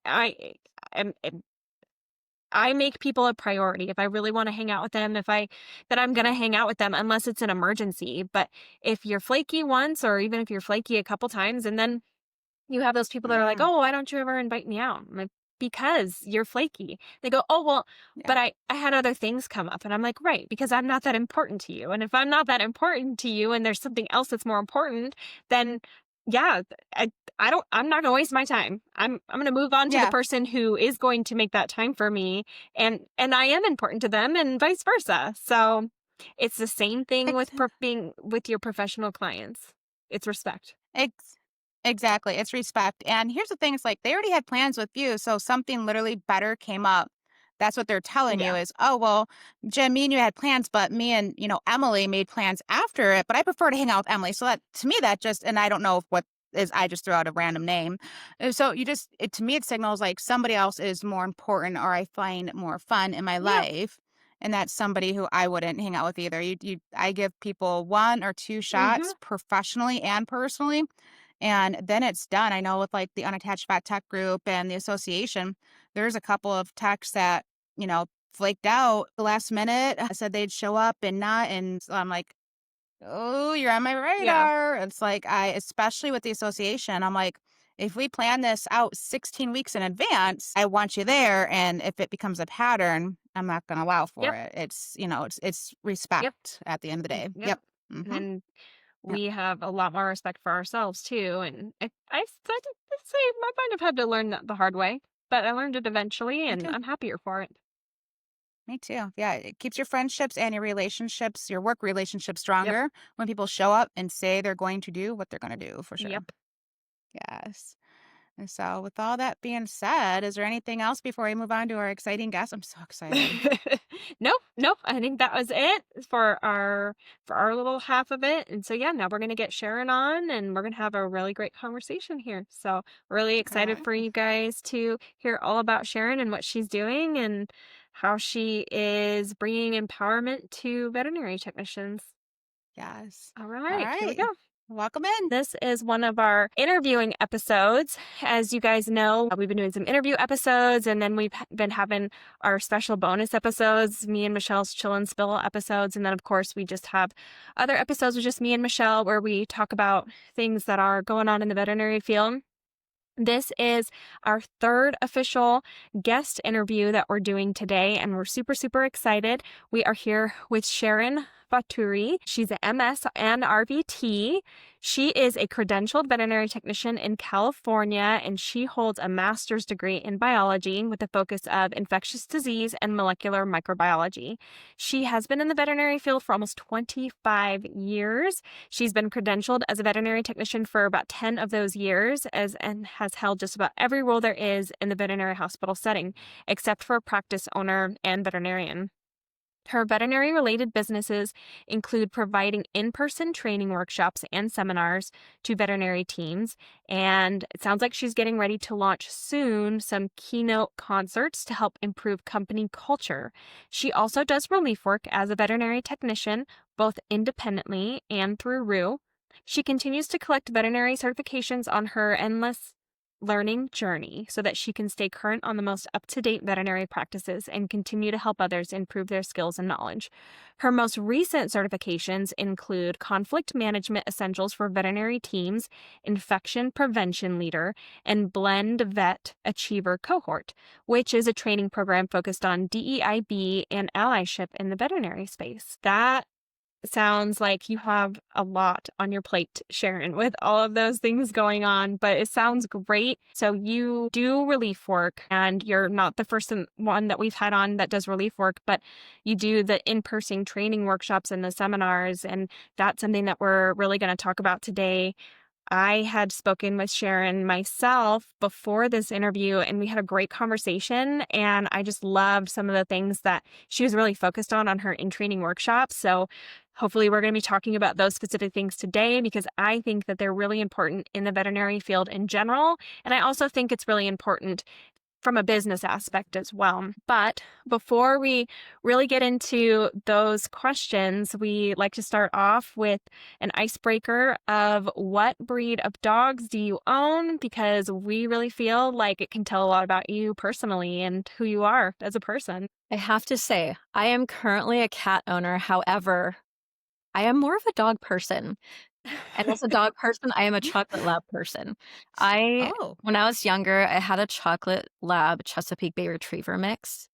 Speaker 1: I make people a priority. If I really want to hang out with them, if I that I'm going to hang out with them unless it's an emergency. But if you're flaky once, or even if you're flaky a couple times, and then you have those people that are like,
Speaker 2: Mm.
Speaker 1: "Oh, why don't you ever invite me out?" I'm like, "Because you're flaky." They go, "Oh, well,
Speaker 2: Yeah.
Speaker 1: but I had other things come up." And I'm like, "Right, because I'm not that important to you. And if I'm not that important to you and there's something else that's more important, then yeah, I'm not going to waste my time. I'm going to move on to the
Speaker 2: Yeah.
Speaker 1: person who is going to make that time for me and I am important to them and vice versa." So, it's the same thing
Speaker 2: Ex
Speaker 1: with being with your professional clients. It's respect.
Speaker 2: ex exactly. It's respect. And here's the thing, it's like they already had plans with you, so something literally better came up. That's what they're telling you
Speaker 1: Yeah.
Speaker 2: is, "Oh, well, Jim, me and you had plans, but me and, Emily made plans after it, but I prefer to hang out with Emily." So that to me, that just and I don't know if what is I just threw out a random name. So you just to me, it signals like somebody else is more important or I find more fun in my
Speaker 1: Yeah.
Speaker 2: life. And that's somebody who I wouldn't hang out with either. I give people one or two
Speaker 1: Mhm.
Speaker 2: shots professionally and personally, and then it's done. I know with like the unattached fat tech group and the association, there's a couple of techs that, flaked out the last minute. I said they'd show up and not. And so I'm like, oh, you're on my
Speaker 1: Yeah.
Speaker 2: radar. It's like, especially with the association, I'm like, if we plan this out 16 weeks in advance, I want you there. And if it becomes a pattern, I'm not going to allow for
Speaker 1: Yep.
Speaker 2: it. It's
Speaker 1: Yep.
Speaker 2: respect at the end of the day.
Speaker 1: Yep.
Speaker 2: Yep. Mm-hmm.
Speaker 1: And
Speaker 2: Yep.
Speaker 1: we have a lot more respect for ourselves too. And I'd say I might have had to learn that the hard way, but I learned it eventually,
Speaker 2: Me
Speaker 1: and
Speaker 2: too.
Speaker 1: I'm happier for it.
Speaker 2: Me too. Yeah, it keeps your friendships and your relationships, your work relationships
Speaker 1: Yep.
Speaker 2: stronger when people show up and say they're going to do what they're going to do for sure.
Speaker 1: Yep.
Speaker 2: Yes. And so, with all that being said, is there anything else before we move on to our exciting guest? I'm so excited.
Speaker 1: Nope, nope. I think that was it for our little half of it. And so yeah, now we're gonna get Sharon on and we're gonna have a really great conversation here. So really excited
Speaker 2: Okay.
Speaker 1: for you guys to hear all about Sharon and what she's doing and how she is bringing empowerment to veterinary technicians.
Speaker 2: Yes.
Speaker 1: All
Speaker 2: All
Speaker 1: right, here we
Speaker 2: right.
Speaker 1: go.
Speaker 2: Welcome in.
Speaker 1: This is one of our interviewing episodes. As you guys know, we've been doing some interview episodes, and then we've been having our special bonus episodes, me and Michelle's Chill and Spill episodes. And then, of course, we just have other episodes with just me and Michelle where we talk about things that are going on in the veterinary field. This is our third official guest interview that we're doing today, and we're super, super excited. We are here with Sharon Vaturi. She's an MS and RVT. She is a credentialed veterinary technician in California, and she holds a master's degree in biology with a focus of infectious disease and molecular microbiology. She has been in the veterinary field for almost 25 years. She's been credentialed as a veterinary technician for about 10 of those years and has held just about every role there is in the veterinary hospital setting, except for practice owner and veterinarian. Her veterinary related businesses include providing in person training workshops and seminars to veterinary teams. And it sounds like she's getting ready to launch soon some keynote concerts to help improve company culture. She also does relief work as a veterinary technician, both independently and through RU. She continues to collect veterinary certifications on her endless learning journey so that she can stay current on the most up-to-date veterinary practices and continue to help others improve their skills and knowledge. Her most recent certifications include Conflict Management Essentials for Veterinary Teams, Infection Prevention Leader, and Blend Vet Achiever Cohort, which is a training program focused on DEIB and allyship in the veterinary space. That sounds like you have a lot on your plate, Sharon, with all of those things going on, but it sounds great. So you do relief work, and you're not the first one that we've had on that does relief work, but you do the in-person training workshops and the seminars, and that's something that we're really going to talk about today. I had spoken with Sharon myself before this interview, and we had a great conversation. And I just loved some of the things that she was really focused on her in training workshops. So hopefully, we're going to be talking about those specific things today because I think that they're really important in the veterinary field in general. And I also think it's really important from a business aspect as well. But before we really get into those questions, we like to start off with an icebreaker of what breed of dogs do you own? Because we really feel like it can tell a lot about you personally and who you are as a person.
Speaker 3: I have to say, I am currently a cat owner. However, I am more of a dog person. And as a dog person, I am a chocolate lab person. I
Speaker 2: Oh.
Speaker 3: When I was younger, I had a chocolate lab Chesapeake Bay Retriever mix,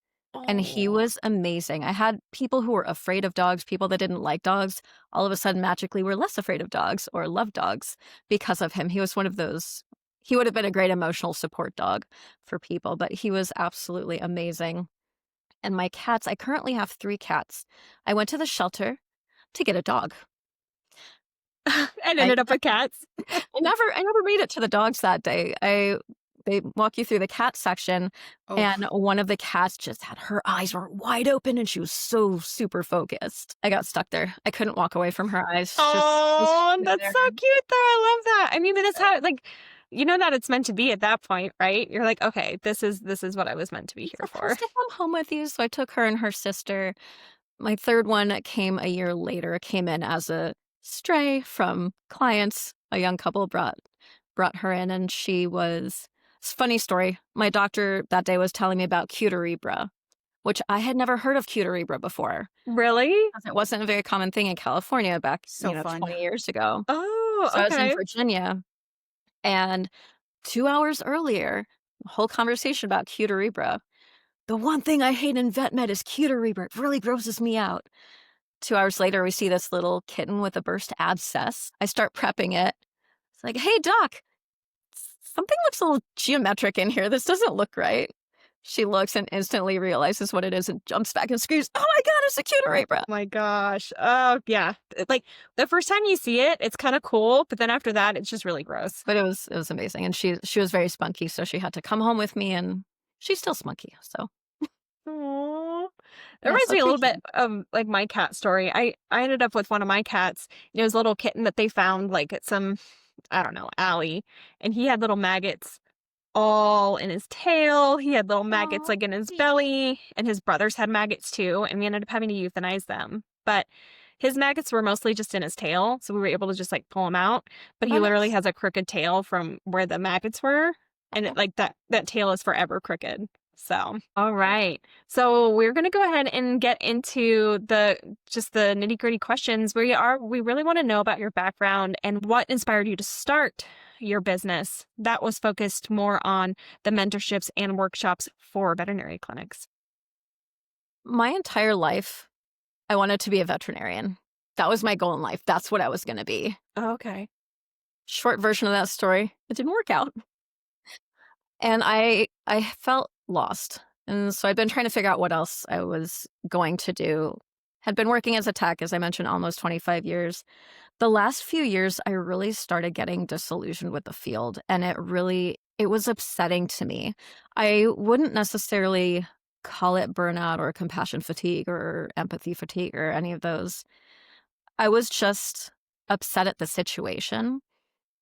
Speaker 3: and he
Speaker 1: Oh.
Speaker 3: was amazing. I had people who were afraid of dogs, people that didn't like dogs, all of a sudden magically were less afraid of dogs or love dogs because of him. He was one of those he would have been a great emotional support dog for people, but he was absolutely amazing. And my cats, I currently have 3 cats. I went to the shelter to get a dog.
Speaker 1: And
Speaker 3: I
Speaker 1: ended up with cats.
Speaker 3: I never made it to the dogs that day. They walk you through the cat section,
Speaker 2: Oh.
Speaker 3: and one of the cats just had her eyes were wide open, and she was so super focused. I got stuck there. I couldn't walk away from her eyes. Just
Speaker 1: Oh,
Speaker 3: sitting
Speaker 1: that's
Speaker 3: there.
Speaker 1: so cute though. I love that. I mean, but that's how like you know that it's meant to be at that point, right? You're like, okay, this is what I was meant to be
Speaker 3: You're
Speaker 1: here for.
Speaker 3: supposed to come home with you, so I took her and her sister. My 3rd one came a year later, came in as a stray from clients. A young couple brought her in, and she was it's a funny story. My doctor that day was telling me about Cuterebra, which I had never heard of Cuterebra before,
Speaker 1: Really?
Speaker 3: 'cause it wasn't a very common thing in California back,
Speaker 2: So fun.
Speaker 3: 20 years ago.
Speaker 1: Oh,
Speaker 3: So I was in
Speaker 1: okay.
Speaker 3: Virginia, and 2 hours earlier, a whole conversation about Cuterebra. "The one thing I hate in vet med is Cuterebra. It really grosses me out." 2 hours later, we see this little kitten with a burst abscess. I start prepping it. It's like, "Hey, doc, something looks a little geometric in here. This doesn't look right." She looks and instantly realizes what it is and jumps back and screams, "Oh my god, it's a Cuterebra."
Speaker 1: My gosh. Oh, yeah. Like the first time you see it, it's kind of cool, but then after that, it's just really gross.
Speaker 3: But it was amazing, and she was very spunky, so she had to come home with me, and she's still spunky, so
Speaker 1: Aw. That
Speaker 3: yeah,
Speaker 1: reminds
Speaker 3: so
Speaker 1: me a
Speaker 3: 3
Speaker 1: little bit
Speaker 3: kittens.
Speaker 1: of like my cat story. I ended up with one of my cats. It was a little kitten that they found like at some, I don't know, alley, and he had little maggots all in his tail. He had little maggots
Speaker 3: Aw,
Speaker 1: like in his
Speaker 3: baby.
Speaker 1: belly, and his brothers had maggots too, and we ended up having to euthanize them. But His maggots were mostly just in his tail, so we were able to just, like, pull him out, but
Speaker 2: Oh,
Speaker 1: he literally
Speaker 2: nice.
Speaker 1: has a crooked tail from where the maggots were, and
Speaker 2: Okay.
Speaker 1: it like, that tail is forever crooked. So, alright. So, we're gonna go ahead and get into the nitty-gritty questions. We really wanna know about your background and what inspired you to start your business that was focused more on the mentorships and workshops for veterinary clinics.
Speaker 3: My entire life, I wanted to be a veterinarian. That was my goal in life. That's what I was gonna be.
Speaker 1: Oh, okay.
Speaker 3: Short version of that story, it didn't work out. And I felt lost. And so I'd been trying to figure out what else I was going to do. Had been working as a tech, as I mentioned, almost 25 years. The last few years, I really started getting disillusioned with the field, and it was upsetting to me. I wouldn't necessarily call it burnout or compassion fatigue or empathy fatigue or any of those. I was just upset at the situation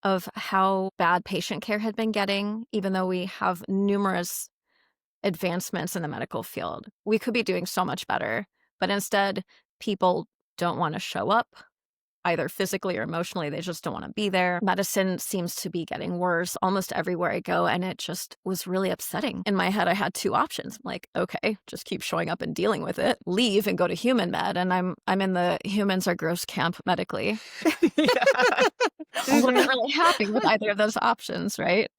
Speaker 3: of how bad patient care had been getting, even though we have numerous advancements in the medical field. We could be doing so much better, but instead, people don't want to show up, either physically or emotionally. They just don't want to be there. Medicine seems to be getting worse almost everywhere I go, and it just was really upsetting. In my head, I had two options. I'm like, okay, just keep showing up and dealing with it, leave and go to human med, and I'm in the humans are gross camp medically.
Speaker 1: Yeah.
Speaker 3: I wasn't
Speaker 1: Mhm.
Speaker 3: really happy with either of those options, right?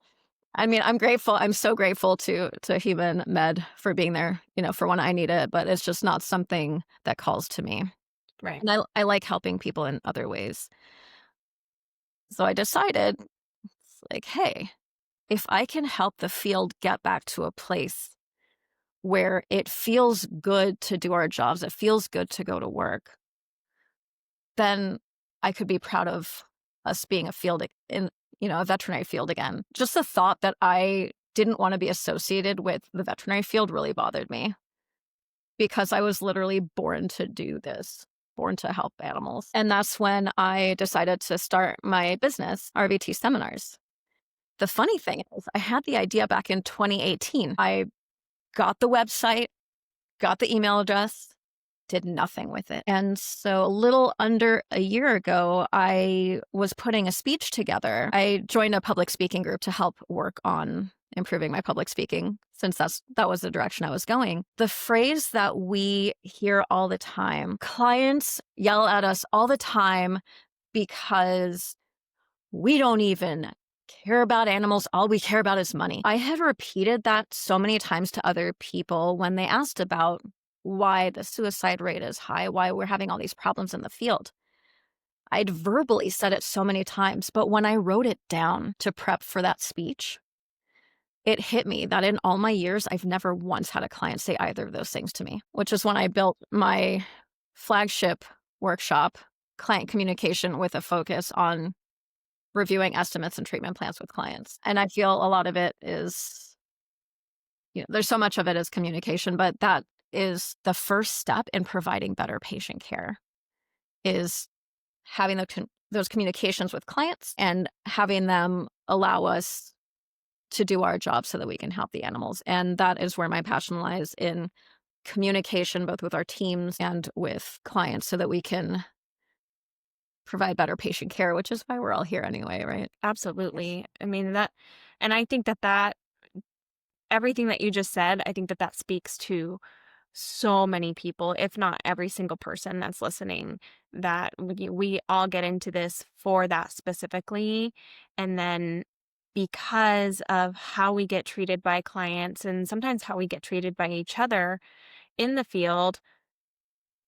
Speaker 3: I mean, I'm grateful. I'm so grateful to Human Med for being there, for when I need it, but it's just not something that calls to me.
Speaker 1: Right.
Speaker 3: And I like helping people in other ways. So I decided, it's like, hey, if I can help the field get back to a place where it feels good to do our jobs, it feels good to go to work, then I could be proud of us being a veterinary field again. Just the thought that I didn't want to be associated with the veterinary field really bothered me because I was literally born to do this, born to help animals. And that's when I decided to start my business, RVT Seminars. The funny thing is, I had the idea back in 2018. I got the website, got the email address, did nothing with it. And so a little under a year ago, I was putting a speech together. I joined a public speaking group to help work on improving my public speaking since that was the direction I was going. The phrase that we hear all the time, clients yell at us all the time because we don't even care about animals. All we care about is money. I had repeated that so many times to other people when they asked about why the suicide rate is high, why we're having all these problems in the field. I'd verbally said it so many times, but when I wrote it down to prep for that speech, it hit me that in all my years, I've never once had a client say either of those things to me, which is when I built my flagship workshop, client communication with a focus on reviewing estimates and treatment plans with clients. And I feel a lot of it is, there's so much of it is communication, but that is the first step in providing better patient care is having those communications with clients and having them allow us to do our job so that we can help the animals. And that is where my passion lies in communication, both with our teams and with clients so that we can provide better patient care, which is why we're all here anyway, right?
Speaker 2: Yes.
Speaker 1: Absolutely. I mean, and I think that everything that you just said, I think that speaks to so many people, if not every single person that's listening, that we all get into this for that specifically. And then because of how we get treated by clients and sometimes how we get treated by each other in the field,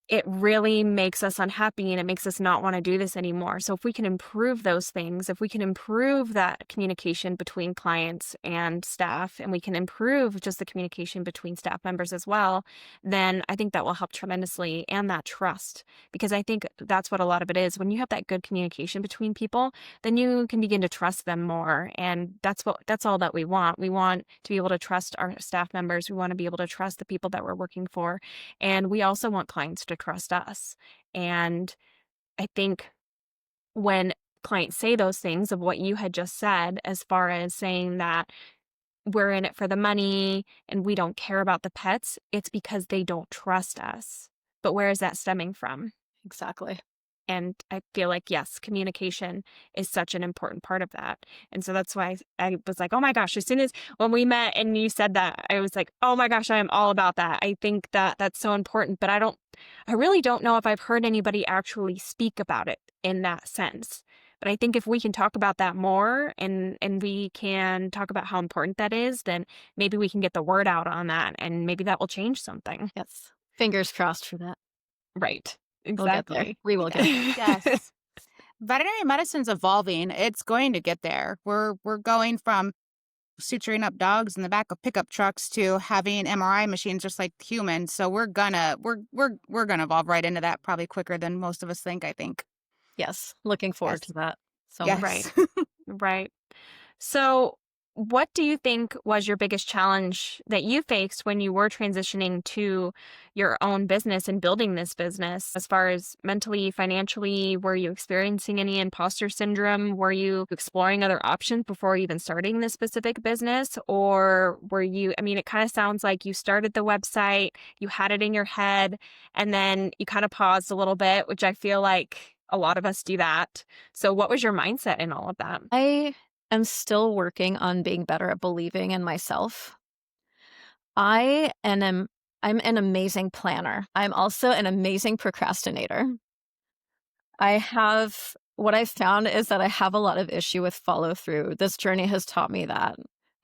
Speaker 1: it really makes us unhappy and it makes us not want to do this anymore. So if we can improve those things, if we can improve that communication between clients and staff, and we can improve just the communication between staff members as well, then I think that will help tremendously and that trust. Because I think that's what a lot of it is. When you have that good communication between people, then you can begin to trust them more. And that's all that we want. We want to be able to trust our staff members. We want to be able to trust the people that we're working for. And we also want clients to trust us. And I think when clients say those things of what you had just said, as far as saying that we're in it for the money and we don't care about the pets, it's because they don't trust us. But where is that stemming from?
Speaker 3: Exactly.
Speaker 1: And I feel like, yes, communication is such an important part of that. And so that's why I was like, oh my gosh, as soon as when we met and you said that, I was like, oh my gosh, I am all about that. I think that that's so important. But I really don't know if I've heard anybody actually speak about it in that sense. But I think if we can talk about that more and we can talk about how important that is, then maybe we can get the word out on that and maybe that will change something.
Speaker 3: Yes. Fingers crossed for that.
Speaker 1: Right.
Speaker 3: We'll get there.
Speaker 1: Exactly.
Speaker 3: We will get there.
Speaker 2: Yes. Veterinary medicine's evolving. It's going to get there. We're going from suturing up dogs in the back of pickup trucks to having MRI machines just like humans. So we're gonna evolve right into that probably quicker than most of us think, I think.
Speaker 3: Yes. Looking forward
Speaker 2: Yes.
Speaker 3: to that so much.
Speaker 1: Right.
Speaker 2: Yes.
Speaker 1: Right. So, what do you think was your biggest challenge that you faced when you were transitioning to your own business and building this business? As far as mentally, financially, were you experiencing any imposter syndrome? Were you exploring other options before even starting this specific business? Or were you, I mean, it kind of sounds like you started the website, you had it in your head, and then you kind of paused a little bit, which I feel like a lot of us do that. So, what was your mindset in all of that?
Speaker 3: I am still working on being better at believing in myself. I am I'm an amazing planner. I'm also an amazing procrastinator. I have what I've found is that I have a lot of issue with follow through. This journey has taught me that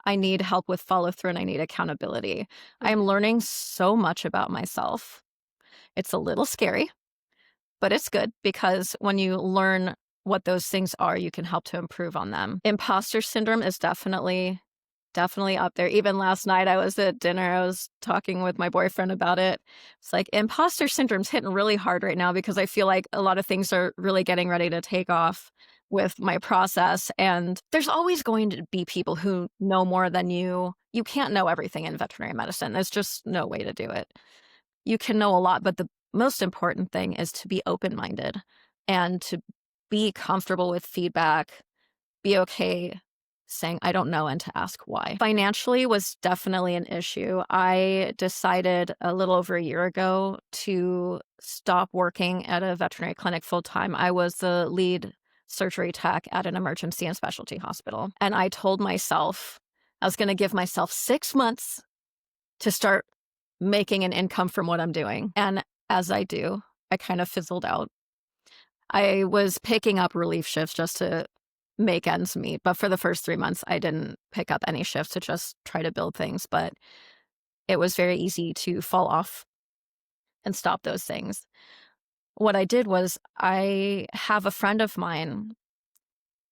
Speaker 3: I need help with follow through and I need accountability. I'm
Speaker 1: Mhm.
Speaker 3: learning so much about myself. It's a little scary, but it's good because when you learn what those things are, you can help to improve on them. Imposter syndrome is definitely up there. Even last night, I was at dinner, I was talking with my boyfriend about it. It's like imposter syndrome's hitting really hard right now because I feel like a lot of things are really getting ready to take off with my process. And there's always going to be people who know more than you. You can't know everything in veterinary medicine. There's just no way to do it. You can know a lot, but the most important thing is to be open minded and to be comfortable with feedback, be okay saying, I don't know, and to ask why. Financially was definitely an issue. I decided a little over a year ago to stop working at a veterinary clinic full time. I was the lead surgery tech at an emergency and specialty hospital. And I told myself I was going to give myself 6 months to start making an income from what I'm doing. And as I do, I kind of fizzled out. I was picking up relief shifts just to make ends meet, but for the first 3 months, I didn't pick up any shifts to just try to build things, but it was very easy to fall off and stop those things. What I did was I have a friend of mine.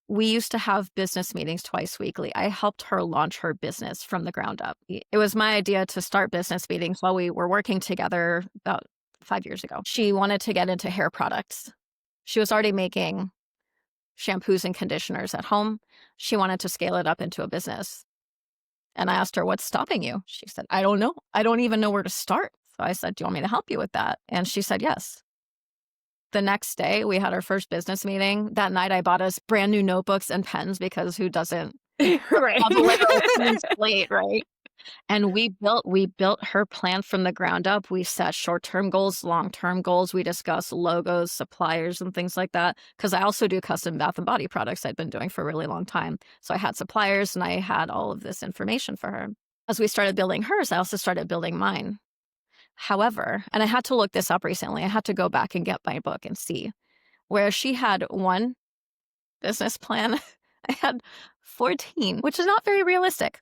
Speaker 3: We used to have business meetings twice weekly. I helped her launch her business from the ground up. It was my idea to start business meetings while we were working together about 5 years ago. She wanted to get into hair products. She was already making shampoos and conditioners at home. She wanted to scale it up into a business. And I asked her, what's stopping you? She said, I don't know. I don't even know where to start. So I said, do you want me to help you with that? And she said, yes. The next day, we had our first business meeting. That night, I bought us brand new notebooks and pens because who doesn't
Speaker 1: Right.
Speaker 3: have a literal clean slate, right? And we built her plan from the ground up. We set short-term goals, long-term goals. We discussed logos, suppliers, and things like that. Because I also do custom bath and body products I'd been doing for a really long time. So I had suppliers and I had all of this information for her. As we started building hers, I also started building mine. However, and I had to look this up recently, I had to go back and get my book and see where she had one business plan, I had 14, which is not very realistic.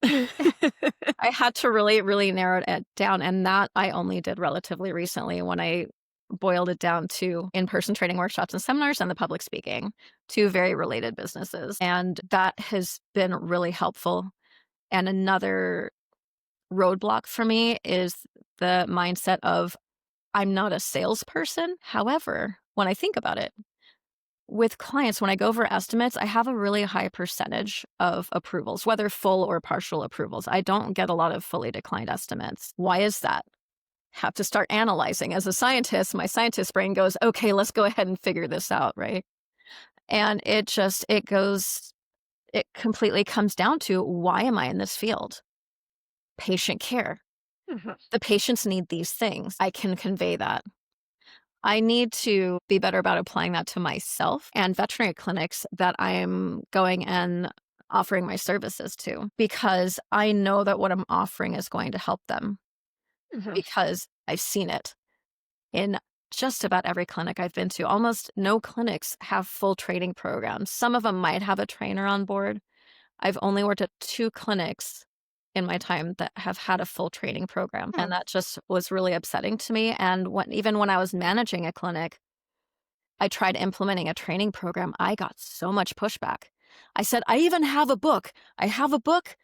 Speaker 3: I had to really, really narrow it down, and that I only did relatively recently when I boiled it down to in-person training workshops and seminars and the public speaking, two very related businesses. And that has been really helpful. And another roadblock for me is the mindset of I'm not a salesperson. However, when I think about it, with clients, when I go over estimates, I have a really high percentage of approvals, whether full or partial approvals. I don't get a lot of fully declined estimates. Why is that? Have to start analyzing. As a scientist, my scientist brain goes, okay, let's go ahead and figure this out, right? And it completely comes down to why am I in this field? Patient care.
Speaker 1: Mhm.
Speaker 3: The patients need these things. I can convey that. I need to be better about applying that to myself and veterinary clinics that I am going and offering my services to, because I know that what I'm offering is going to help them
Speaker 1: Mhm.
Speaker 3: because I've seen it in just about every clinic I've been to. Almost no clinics have full training programs. Some of them might have a trainer on board. I've only worked at 2 clinics in my time that have had a full training program,
Speaker 2: Hmm.
Speaker 3: and that just was really upsetting to me, and even when I was managing a clinic, I tried implementing a training program, I got so much pushback. I said, "I even have a book. I have a book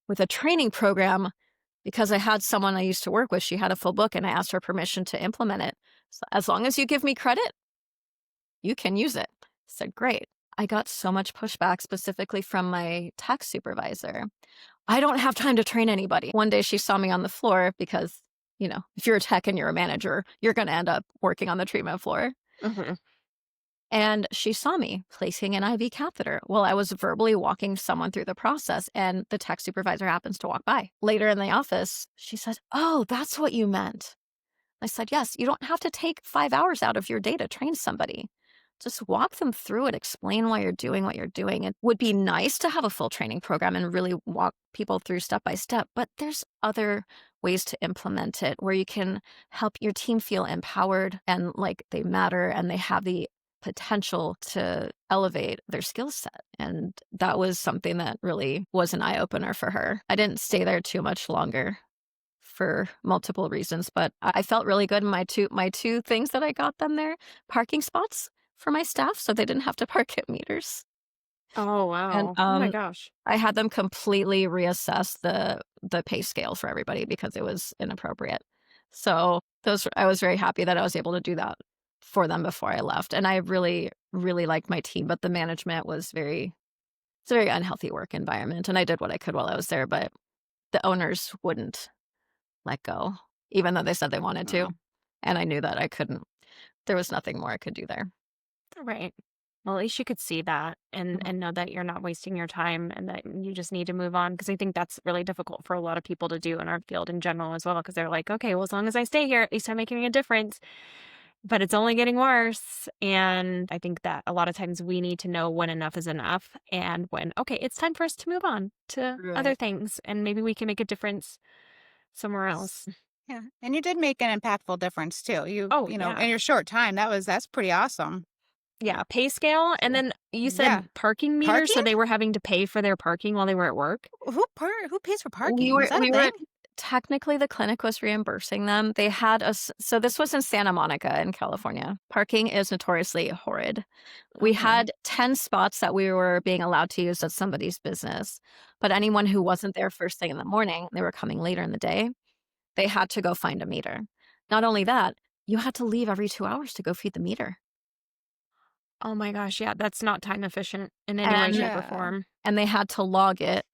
Speaker 3: with a training program," because I had someone I used to work with, she had a full book, and I asked her permission to implement it. So, "As long as you give me credit, you can use it." I said, "Great." I got so much pushback specifically from my tech supervisor. "I don't have time to train anybody." One day she saw me on the floor because, if you're a tech and you're a manager, you're gonna end up working on the treatment floor.
Speaker 1: Mhm.
Speaker 3: And she saw me placing an IV catheter while I was verbally walking someone through the process, and the tech supervisor happens to walk by. Later in the office, she said, "Oh, that's what you meant." I said, "Yes, you don't have to take 5 hours out of your day to train somebody. Just walk them through it, explain why you're doing what you're doing. It would be nice to have a full training program and really walk people through step by step, but there's other ways to implement it where you can help your team feel empowered and like they matter and they have the potential to elevate their skill set." And that was something that really was an eye opener for her. I didn't stay there too much longer for multiple reasons, but I felt really good in my two things that I got them there, parking spots for my staff so they didn't have to park at meters,
Speaker 1: Oh,
Speaker 3: and,
Speaker 1: wow. Oh my gosh.
Speaker 3: I had them completely reassess the pay scale for everybody because it was inappropriate. So, those I was very happy that I was able to do that for them before I left, and I really, really liked my team, but the management was it's a very unhealthy work environment, and I did what I could while I was there, but the owners wouldn't let go, even though they said they wanted to,
Speaker 2: Oh.
Speaker 3: and I knew that I couldn't. There was nothing more I could do there.
Speaker 1: Right. Well, at least you could see that and
Speaker 3: Mhm.
Speaker 1: know that you're not wasting your time and that you just need to move on because I think that's really difficult for a lot of people to do in our field in general as well because they're like, okay, well, as long as I stay here, at least I'm making a difference. But it's only getting worse. And I think that a lot of times we need to know when enough is enough and when, okay, it's time for us to move on to other
Speaker 3: Right.
Speaker 1: things and maybe we can make a difference somewhere else.
Speaker 2: Yeah, and you did make an impactful difference too.
Speaker 1: Oh, yeah.
Speaker 2: In your short time, that's pretty awesome.
Speaker 1: Yeah. Pay scale. And
Speaker 2: So,
Speaker 1: then you
Speaker 2: yeah,
Speaker 1: said parking meters. So
Speaker 2: parking?
Speaker 1: they were having to pay for their parking while they were at work.
Speaker 2: Who pays for
Speaker 3: We
Speaker 2: parking? Is
Speaker 3: were
Speaker 2: that a
Speaker 3: we
Speaker 2: thing?
Speaker 3: were technically, the clinic was reimbursing them. They had us so this was in Santa Monica in California. Parking is notoriously horrid. We
Speaker 2: Okay.
Speaker 3: had 10 spots that we were being allowed to use at somebody's business, but anyone who wasn't there first thing in the morning, they were coming later in the day, they had to go find a meter. Not only that, you had to leave every 2 hours to go feed the meter.
Speaker 1: Oh my gosh. Yeah. That's not time efficient in any way,
Speaker 3: And
Speaker 1: shape, or
Speaker 2: Yeah.
Speaker 1: form.
Speaker 3: and they had to log it,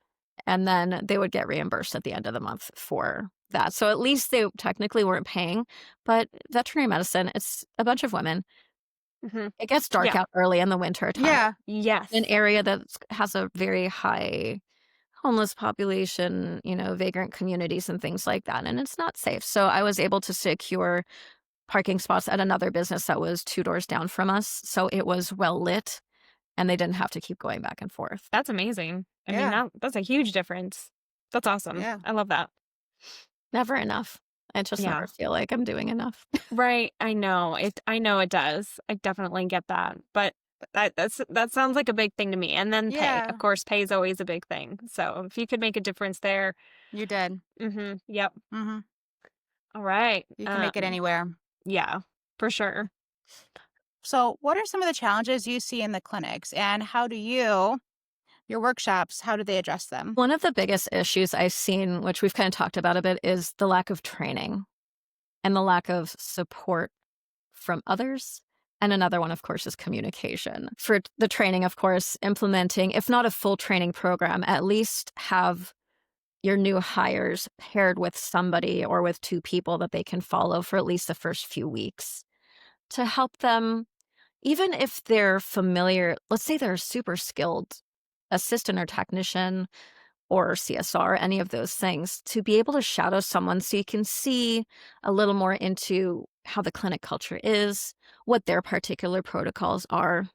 Speaker 3: and then they would get reimbursed at the end of the month for that. So at least they technically weren't paying, but veterinary medicine, it's a bunch of women.
Speaker 1: Hmm.
Speaker 3: It gets dark
Speaker 1: Yeah.
Speaker 3: out early in the winter time.
Speaker 2: Yeah.
Speaker 3: An
Speaker 1: Yes.
Speaker 3: area that has a very high homeless population, vagrant communities and things like that, and it's not safe. So I was able to secure parking spots at another business that was 2 doors down from us, so it was well lit, and they didn't have to keep going back and forth.
Speaker 1: That's amazing. I mean,
Speaker 2: Yeah.
Speaker 1: that's a huge difference. That's awesome.
Speaker 2: Yeah.
Speaker 1: I love that.
Speaker 3: Never enough. I just never
Speaker 1: Yeah.
Speaker 3: feel like I'm doing enough.
Speaker 1: Right. I know it does. I definitely get that. But that sounds like a big thing to me. And then pay. Of
Speaker 2: Yeah.
Speaker 1: course, pay is always a big thing. So if you could make a difference there.
Speaker 2: You did.
Speaker 1: Mhm. Yep.
Speaker 2: Mhm.
Speaker 1: All right.
Speaker 2: You can make it anywhere.
Speaker 1: Yeah, for sure.
Speaker 2: So, what are some of the challenges you see in the clinics and your workshops, how do they address them?
Speaker 3: One of the biggest issues I've seen, which we've kind of talked about a bit, is the lack of training and the lack of support from others. And another one, of course, is communication. For the training, of course, implementing, if not a full training program, at least have your new hires paired with somebody or with 2 people that they can follow for at least the first few weeks to help them, even if they're familiar. Let's say they're a super skilled assistant or technician or CSR, any of those things, to be able to shadow someone so you can see a little more into how the clinic culture is, what their particular protocols are,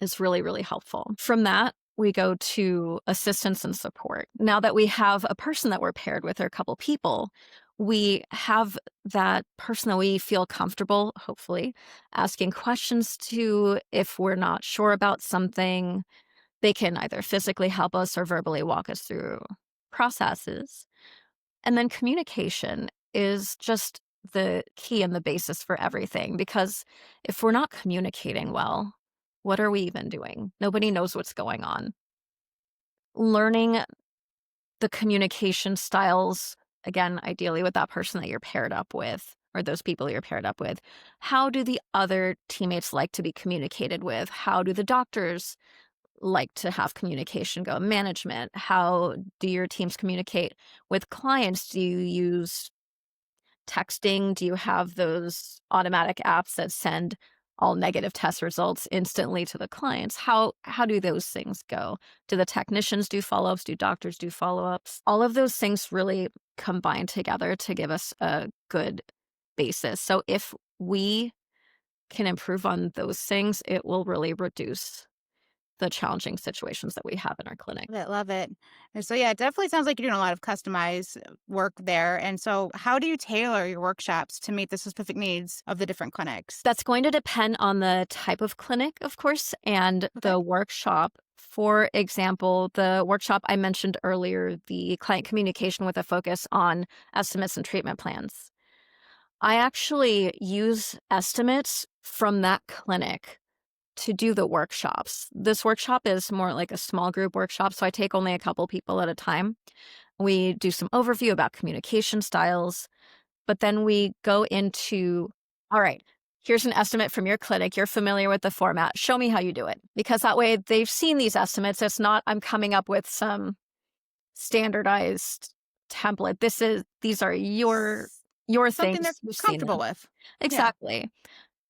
Speaker 3: is really, really helpful. From that, we go to assistance and support. Now that we have a person that we're paired with or a couple people, we have that person that we feel comfortable, hopefully, asking questions to if we're not sure about something. They can either physically help us or verbally walk us through processes. And then communication is just the key and the basis for everything because if we're not communicating well, what are we even doing? Nobody knows what's going on. Learning the communication styles, again, ideally with that person that you're paired up with or those people you're paired up with. How do the other teammates like to be communicated with? How do the doctors like to have communication go? Management, how do your teams communicate with clients? Do you use texting? Do you have those automatic apps that send all negative test results instantly to the clients? How do those things go? Do the technicians do follow-ups? Do doctors do follow-ups? All of those things really combine together to give us a good basis. So if we can improve on those things, it will really reduce the challenging situations that we have in our clinic.
Speaker 2: Love it, love it. And so, yeah, it definitely sounds like you're doing a lot of customized work there. And so, how do you tailor your workshops to meet the specific needs of the different clinics?
Speaker 3: That's going to depend on the type of clinic, of course, and
Speaker 2: Okay.
Speaker 3: the workshop. For example, the workshop I mentioned earlier, the client communication with a focus on estimates and treatment plans. I actually use estimates from that clinic to do the workshops. This workshop is more like a small group workshop, so I take only a couple people at a time. We do some overview about communication styles, but then we go into, all right, here's an estimate from your clinic. You're familiar with the format. Show me how you do it. Because that way they've seen these estimates. It's not, I'm coming up with some standardized template. These are
Speaker 2: S-
Speaker 3: your
Speaker 2: Something they're
Speaker 3: things. You've seen
Speaker 2: comfortable
Speaker 3: them.
Speaker 2: with. Yeah.
Speaker 3: Exactly.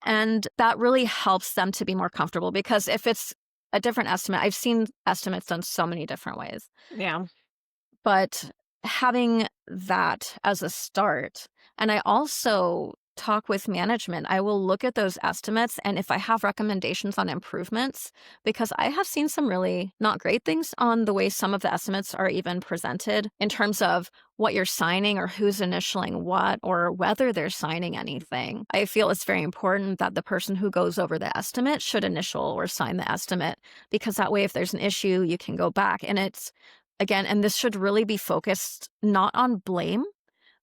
Speaker 3: And that really helps them to be more comfortable because if it's a different estimate, I've seen estimates done so many different ways.
Speaker 1: Yeah.
Speaker 3: But having that as a start, and I also talk with management. I will look at those estimates and if I have recommendations on improvements, because I have seen some really not great things on the way some of the estimates are even presented in terms of what you're signing or who's initialing what or whether they're signing anything. I feel it's very important that the person who goes over the estimate should initial or sign the estimate because that way if there's an issue, you can go back and it's again, and this should really be focused not on blame,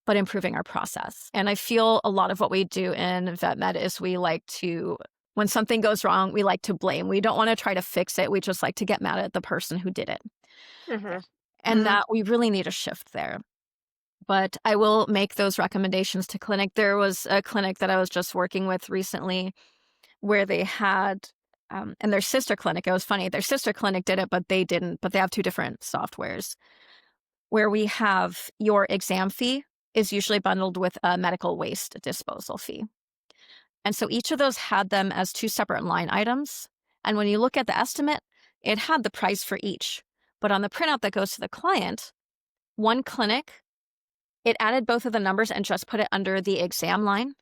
Speaker 3: but improving our process. And I feel a lot of what we do in vet med is we like to, when something goes wrong, we like to blame. We don't want to try to fix it. We just like to get mad at the person who did it.
Speaker 1: Hmm.
Speaker 3: And
Speaker 2: Hmm.
Speaker 3: that we really need a shift there. But I will make those recommendations to clinic. There was a clinic that I was just working with recently where they had, and their sister clinic, it was funny, their sister clinic did it, but they didn't, but they have two different softwares where we have your exam fee is usually bundled with a medical waste disposal fee. And so each of those had them as two separate line items. And when you look at the estimate, it had the price for each. But on the printout that goes to the client, one clinic, it added both of the numbers and just put it under the exam line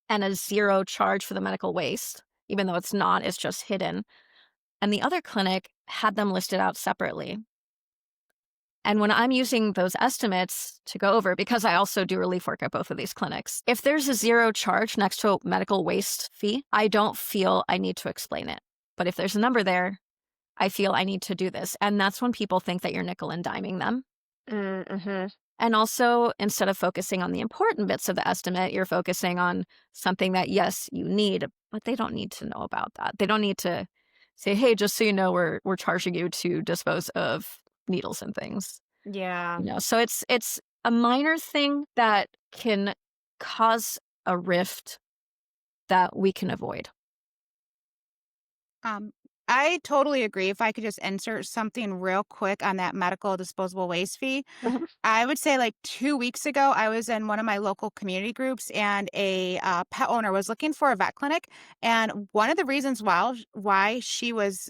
Speaker 3: and a zero charge for the medical waste, even though it's not, it's just hidden. And the other clinic had them listed out separately. And when I'm using those estimates to go over, because I also do relief work at both of these clinics, if there's a zero charge next to a medical waste fee, I don't feel I need to explain it. But if there's a number there, I feel I need to do this. And that's when people think that you're nickel and diming them.
Speaker 1: Mm-hmm.
Speaker 3: And also, instead of focusing on the important bits of the estimate, you're focusing on something that, yes, you need, but they don't need to know about that. They don't need to say, hey, just so you know, we're charging you to dispose of needles and things.
Speaker 1: Yeah.
Speaker 3: So it's a minor thing that can cause a rift that we can avoid.
Speaker 2: Um, I totally agree. If I could just insert something real quick on that medical disposable waste fee,
Speaker 1: Mhm.
Speaker 2: I would say like 2 weeks ago, I was in one of my local community groups, and a pet owner was looking for a vet clinic. And one of the reasons why she was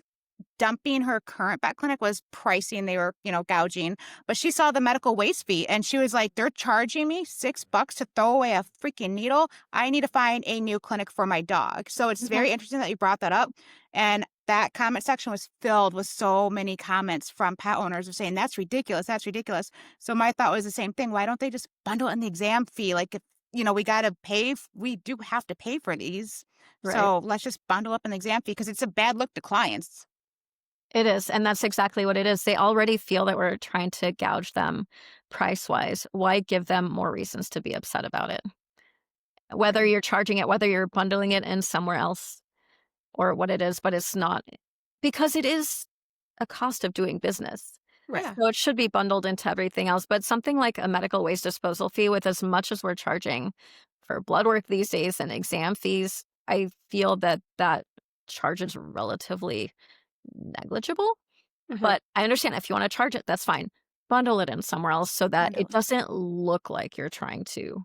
Speaker 2: dumping her current vet clinic was pricey and they were, gouging. But she saw the medical waste fee and she was like, they're charging me $6 to throw away a freaking needle. I need to find a new clinic for my dog. So it's
Speaker 1: Mhm.
Speaker 2: very interesting that you brought that up. And that comment section was filled with so many comments from pet owners of saying, that's ridiculous. That's ridiculous. So my thought was the same thing. Why don't they just bundle in the exam fee? Like if, we got to pay, we do have to pay for these.
Speaker 3: Right.
Speaker 2: So let's just bundle up an exam fee because it's a bad look to clients.
Speaker 3: It is, and that's exactly what it is. They already feel that we're trying to gouge them price-wise. Why give them more reasons to be upset about it? Whether
Speaker 2: Right.
Speaker 3: you're charging it, whether you're bundling it in somewhere else or what it is, but it's not because it is a cost of doing business.
Speaker 1: Right.
Speaker 2: Yeah.
Speaker 3: So it should be bundled into everything else, but something like a medical waste disposal fee with as much as we're charging for blood work these days and exam fees, I feel that that charge is relatively negligible,
Speaker 1: Mhm.
Speaker 3: but I understand if you wanna charge it, that's fine. Bundle it in somewhere else so that
Speaker 2: Bundle.
Speaker 3: it doesn't look like you're trying to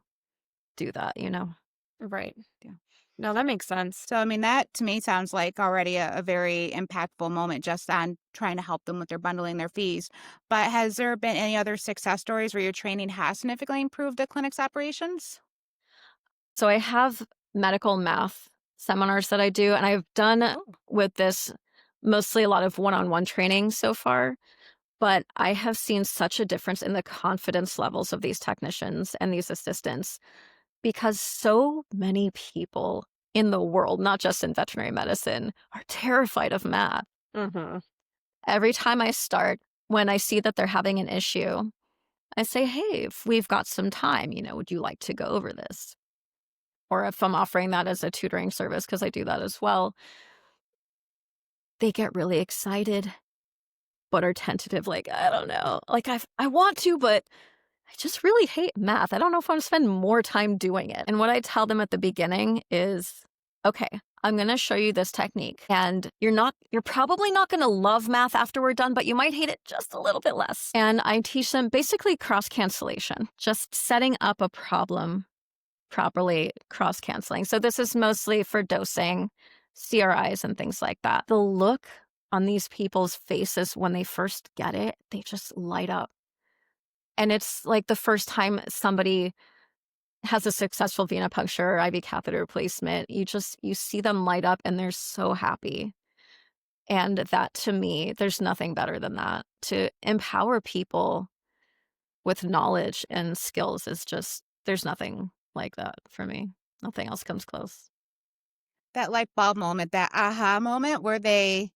Speaker 3: do that, you know?
Speaker 1: Right.
Speaker 2: Yeah.
Speaker 1: No, that makes sense.
Speaker 2: So, I mean, that to me sounds like already a very impactful moment just on trying to help them with their bundling their fees. But has there been any other success stories where your training has significantly improved the clinic's operations?
Speaker 3: So I have medical math seminars that I do, and I've done
Speaker 2: Oh,
Speaker 3: with this mostly a lot of one-on-one training so far, but I have seen such a difference in the confidence levels of these technicians and these assistants because so many people in the world, not just in veterinary medicine, are terrified of math.
Speaker 1: Mhm.
Speaker 3: Every time I start, when I see that they're having an issue, I say, "Hey, if we've got some time, would you like to go over this?" Or if I'm offering that as a tutoring service, because I do that as well, they get really excited, but are tentative, like, "I don't know. Like, I want to, but I just really hate math. I don't know if I wanna spend more time doing it." And what I tell them at the beginning is, "Okay, I'm gonna show you this technique, and you're probably not gonna love math after we're done, but you might hate it just a little bit less." And I teach them basically cross cancellation, just setting up a problem properly cross canceling. So this is mostly for dosing, CRIs, and things like that. The look on these people's faces when they first get it, they just light up. And it's like the first time somebody has a successful venipuncture or IV catheter replacement, you see them light up and they're so happy. And that to me, there's nothing better than that. To empower people with knowledge and skills is just there's nothing like that for me. Nothing else comes close.
Speaker 2: that light bulb moment, that aha moment where they,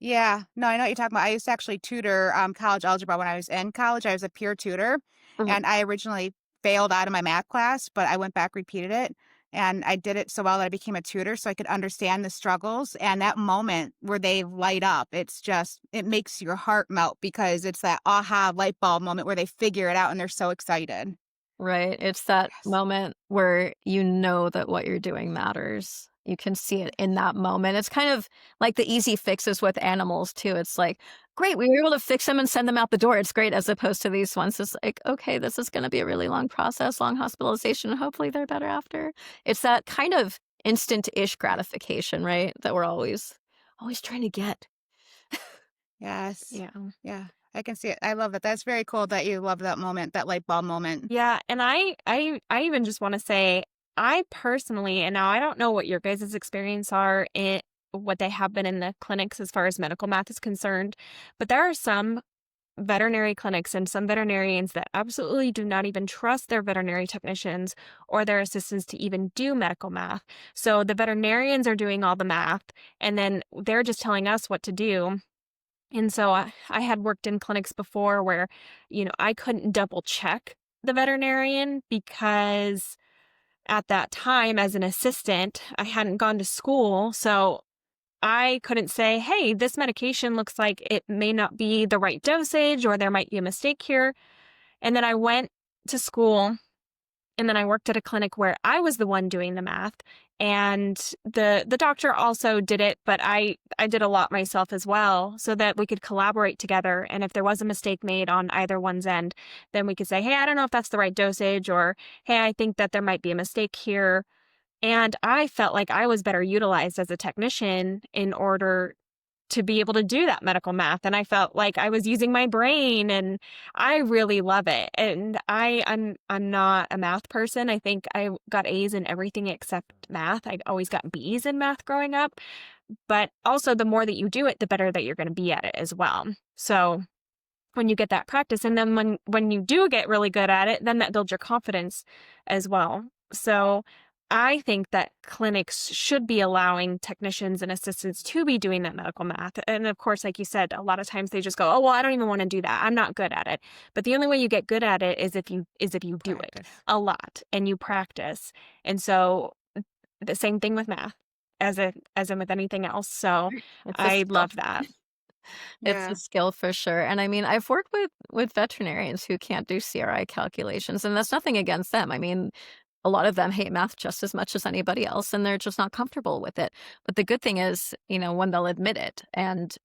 Speaker 2: yeah, no, I know what you're talking about. I used to actually tutor college algebra when I was in college. I was a peer tutor,
Speaker 3: Mhm.
Speaker 2: and I originally failed out of my math class, but I went back, repeated it, and I did it so well that I became a tutor so I could understand the struggles. And that moment where they light up, it makes your heart melt because it's that aha light bulb moment where they figure it out and they're so excited.
Speaker 3: Right, it's that
Speaker 2: Yes.
Speaker 3: moment where you know that what you're doing matters. You can see it in that moment. It's kind of like the easy fixes with animals too. It's like, "Great, we were able to fix them and send them out the door. It's great," as opposed to these ones, it's like, "Okay, this is gonna be a really long process, long hospitalization, and hopefully they're better after." It's that kind of instant-ish gratification, right, that we're always trying to get.
Speaker 2: Yes.
Speaker 1: Yeah.
Speaker 2: Yeah, I can see it. I love it. That's very cool that you love that moment, that light bulb moment.
Speaker 1: Yeah, and I even just wanna say, I personally and now I don't know what your guys' experience are in what they have been in the clinics as far as medical math is concerned, but there are some veterinary clinics and some veterinarians that absolutely do not even trust their veterinary technicians or their assistants to even do medical math. So the veterinarians are doing all the math, and then they're just telling us what to do. And so I had worked in clinics before where, I couldn't double check the veterinarian because at that time as an assistant, I hadn't gone to school. So I couldn't say, hey, this medication looks like it may not be the right dosage or there might be a mistake here. And then I went to school and then I worked at a clinic where I was the one doing the math, and the doctor also did it, but I did a lot myself as well so that we could collaborate together, and if there was a mistake made on either one's end, then we could say, "Hey, I don't know if that's the right dosage," or, "Hey, I think that there might be a mistake here." And I felt like I was better utilized as a technician in order to be able to do that medical math, and I felt like I was using my brain, and I really love it. And I'm not a math person. I think I got A's in everything except math. I always got B's in math growing up, but also the more that you do it, the better that you're going to be at it as well. So when you get that practice, and then when you do get really good at it, then that builds your confidence as well. So I think that clinics should be allowing technicians and assistants to be doing that medical math. And of course, like you said, a lot of times they just go, "Oh, well, I don't even want to do that. I'm not good at it." But the only way you get good at it is if you do it
Speaker 2: Practice.
Speaker 1: a lot and you practice. And so the same thing with math as in with anything else. So
Speaker 3: It's a
Speaker 1: I
Speaker 3: skill.
Speaker 1: love that.
Speaker 3: It's a
Speaker 2: Yeah.
Speaker 3: skill for sure, and I mean, I've worked with veterinarians who can't do CRI calculations, and that's nothing against them. I mean, a lot of them hate math just as much as anybody else, and they're just not comfortable with it. But the good thing is, when they'll admit it, and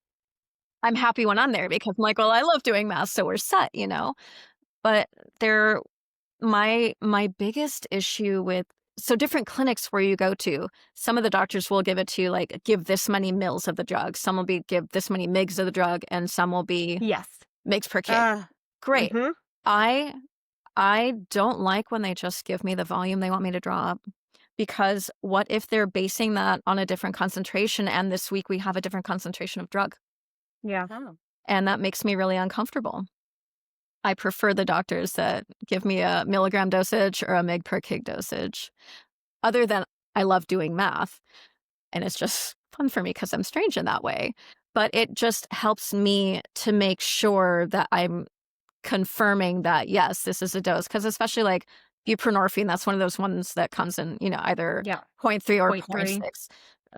Speaker 3: I'm happy when I'm there because I'm like, "Well, I love doing math, so we're set." But there my biggest issue with so different clinics where you go to, some of the doctors will give it to you, like, give this many mils of the drug, some will be give this many mgs of the drug, and some will be
Speaker 1: Yes.
Speaker 3: mgs per kg.
Speaker 2: Uh,
Speaker 3: Great.
Speaker 1: Mhm.
Speaker 3: I I don't like when they just give me the volume they want me to draw up, because what if they're basing that on a different concentration, and this week we have a different concentration of drug,
Speaker 1: Yeah.
Speaker 2: oh.
Speaker 3: and that makes me really uncomfortable. I prefer the doctors that give me a milligram dosage or a mg per kg dosage. Other than I love doing math, and it's just fun for me because 'cause I'm strange in that way, but it just helps me to make sure that I'm confirming that, yes, this is a dose. Because especially, like, buprenorphine, that's one of those ones that comes in, either
Speaker 1: Yeah.
Speaker 3: zero point 0.3 or zero
Speaker 1: Point
Speaker 3: point
Speaker 1: 3.
Speaker 3: 0.6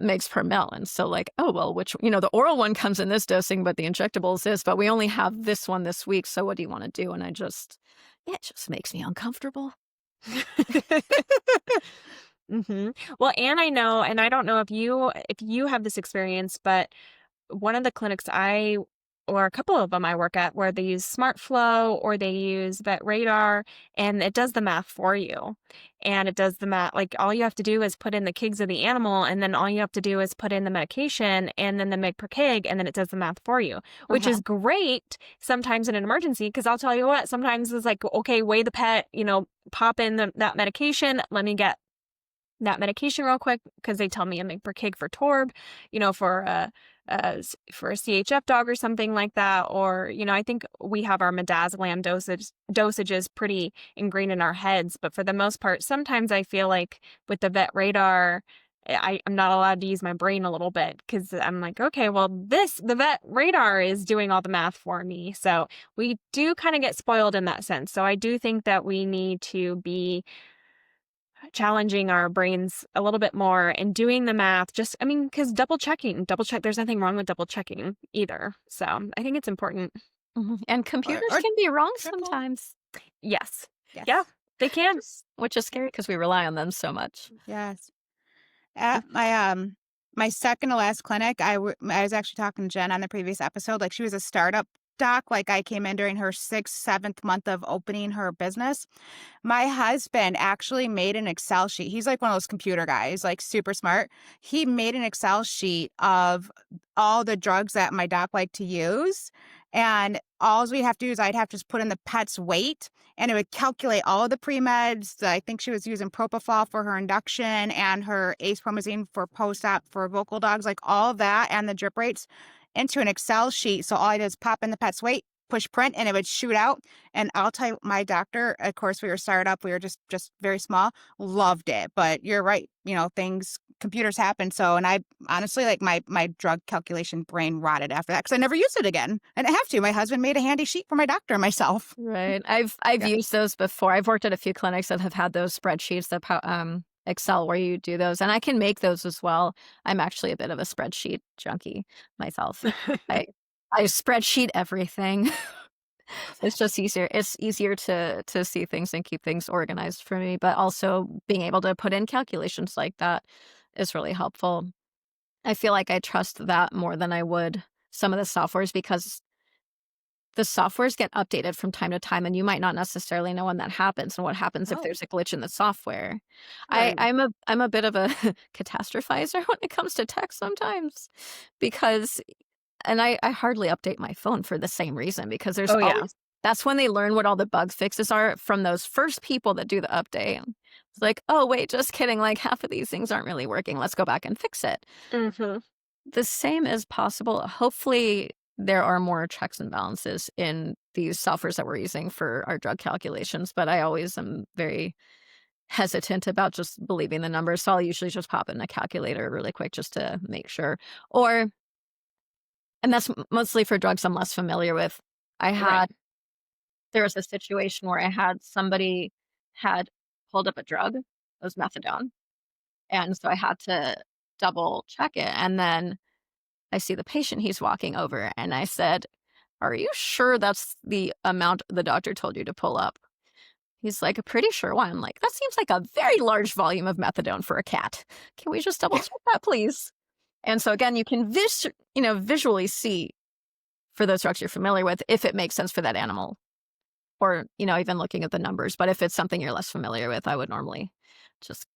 Speaker 3: mgs per mil, and so, like, "Oh, well, the oral one comes in this dosing, but the injectable is this, but we only have this one this week, so what do you wanna do?" And it just makes me uncomfortable.
Speaker 1: Mhm. Well, and I know, and I don't know if you have this experience, but one of the clinics or a couple of them I work at where they use SmartFlow or they use VetRadar, and it does the math for you. And it does the math, like, all you have to do is put in the kgs of the animal, and then all you have to do is put in the medication and then the mg per kg, and then it does the math for you, which
Speaker 3: Uh-huh.
Speaker 1: is great sometimes in an emergency. Because I'll tell you what, sometimes it's like, okay, weigh the pet, pop in that medication. Let me get that medication real quick because they tell me a mg per kg for Torb, for a CHF dog or something like that. Or, I think we have our midazolam dosages pretty ingrained in our heads. But for the most part, sometimes I feel like with the vet radar, I'm not allowed to use my brain a little bit because I'm like, okay, well, the vet radar is doing all the math for me. So we do kind of get spoiled in that sense. So I do think that we need to be challenging our brains a little bit more and doing the math, just, I mean, because double check, there's nothing wrong with double checking either. So I think it's important.
Speaker 3: Mhm, and computers
Speaker 2: Or
Speaker 3: can be wrong
Speaker 2: triple.
Speaker 3: sometimes,
Speaker 1: Yes. Yeah,
Speaker 2: Yes.
Speaker 1: they can.
Speaker 2: Just
Speaker 3: which is scary because we rely on them so much.
Speaker 2: yes. At my second to last clinic, I was actually talking to Jen on the previous episode, like, she was a startup doc, like, I came in during her 6th, 7th month of opening her business. My husband actually made an Excel sheet. He's like one of those computer guys, like super smart. He made an Excel sheet of all the drugs that my doc liked to use. And all we have to do is I'd have to just put in the pet's weight and it would calculate all of the pre-meds. I think she was using propofol for her induction and her acepromazine for post-op for vocal dogs, like all of that and the drip rates into an Excel sheet. So all I did is pop in the pet's weight, push print, and it would shoot out. And I'll tell you, my doctor, of course, we were startup, we were just very small, loved it. But you're right, computers happen. So, and I honestly, like, my drug calculation brain rotted after that because I never used it again. And I have to. My husband made a handy sheet for my doctor and myself.
Speaker 3: Right. I've
Speaker 2: Yeah.
Speaker 3: used those before. I've worked at a few clinics that have had those spreadsheets that Excel where you do those, and I can make those as well. I'm actually a bit of a spreadsheet junkie myself. I I spreadsheet everything. It's just easier. It's easier to see things and keep things organized for me, but also being able to put in calculations like that is really helpful. I feel like I trust that more than I would some of the softwares because the softwares get updated from time to time, and you might not necessarily know when that happens and what happens if
Speaker 2: Oh,
Speaker 3: there's a glitch in the software.
Speaker 2: right.
Speaker 3: I'm a bit of a catastrophizer when it comes to tech sometimes because and I hardly update my phone for the same reason because there's
Speaker 1: Oh, yeah.
Speaker 3: always that's when they learn what all the bug fixes are from those first people that do the update. It's like, "Oh, wait, just kidding, like, half of these things aren't really working, let's go back and fix it."
Speaker 1: Mhm.
Speaker 3: The same is possible. Hopefully, there are more checks and balances in these softwares that we're using for our drug calculations, but I always am very hesitant about just believing the numbers, so I'll usually just pop in a calculator really quick just to make sure. Or and that's mostly for drugs I'm less familiar with. I
Speaker 1: Right.
Speaker 3: had there was a situation where I had somebody had pulled up a drug, it was methadone, and so I had to double check it, and then I see the patient he's walking over, and I said, "Are you sure that's the amount the doctor told you to pull up?" He's like, "Pretty sure why?" I'm like, "That seems like a very large volume of methadone for a cat. Can we just double check that, please?" And so again, you can visually see for those drugs you're familiar with if it makes sense for that animal or, even looking at the numbers. But if it's something you're less familiar with, I would normally just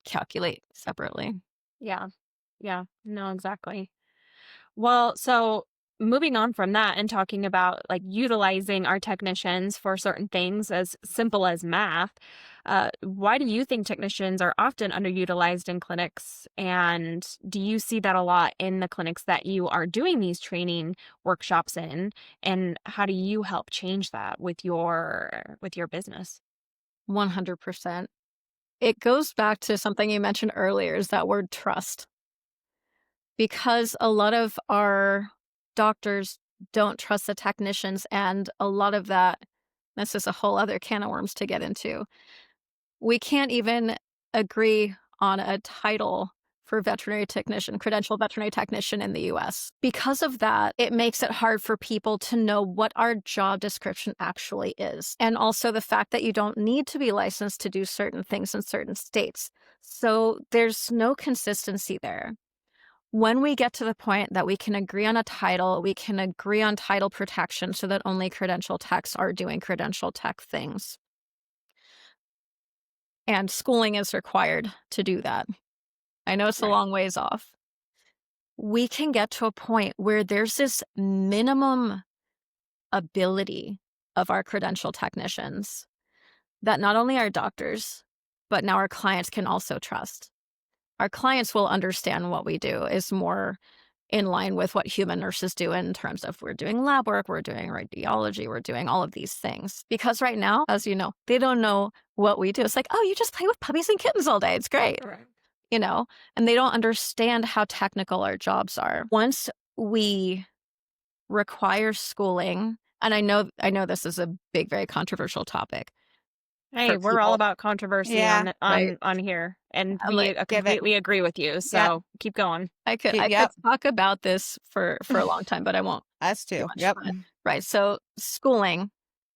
Speaker 3: calculate separately.
Speaker 1: Yeah. Yeah. No, exactly. Well, so moving on from that and talking about like utilizing our technicians for certain things as simple as math, why do you think technicians are often underutilized in clinics? And do you see that a lot in the clinics that you are doing these training workshops in? And how do you help change that with your business?
Speaker 3: 100%. It goes back to something you mentioned earlier is that word trust. Because a lot of our doctors don't trust the technicians, and a lot of that this is a whole other can of worms to get into. We can't even agree on a title for veterinary technician, credentialed veterinary technician in the US. Because of that, it makes it hard for people to know what our job description actually is. And also the fact that you don't need to be licensed to do certain things in certain states. So there's no consistency there. When we get to the point that we can agree on a title, we can agree on title protection so that only credential techs are doing credential tech things. And schooling is required to do that. I know it's a
Speaker 1: Right.
Speaker 3: long ways off. We can get to a point where there's this minimum ability of our credential technicians that not only our doctors, but now our clients can also trust. Our clients will understand what we do is more in line with what human nurses do in terms of we're doing lab work, we're doing radiology, we're doing all of these things. Because right now, as you know, they don't know what we do. It's like, oh, you just play with puppies and kittens all day. It's great,
Speaker 1: Right.
Speaker 3: you know, and they don't understand how technical our jobs are. Once we require schooling, and I know this is a big, very controversial topic
Speaker 1: Hey,
Speaker 3: for
Speaker 1: we're all
Speaker 3: people,
Speaker 1: about controversy
Speaker 2: Yeah.
Speaker 3: right?
Speaker 1: on here, and
Speaker 3: I'm like,
Speaker 2: Give it.
Speaker 1: completely agree with you.
Speaker 2: Yep.
Speaker 1: So keep going.
Speaker 3: I could
Speaker 2: Yep.
Speaker 3: talk about this for a long time, but I won't
Speaker 2: Us
Speaker 3: too
Speaker 2: too.
Speaker 3: much.
Speaker 2: Yep.
Speaker 3: But right, so schooling,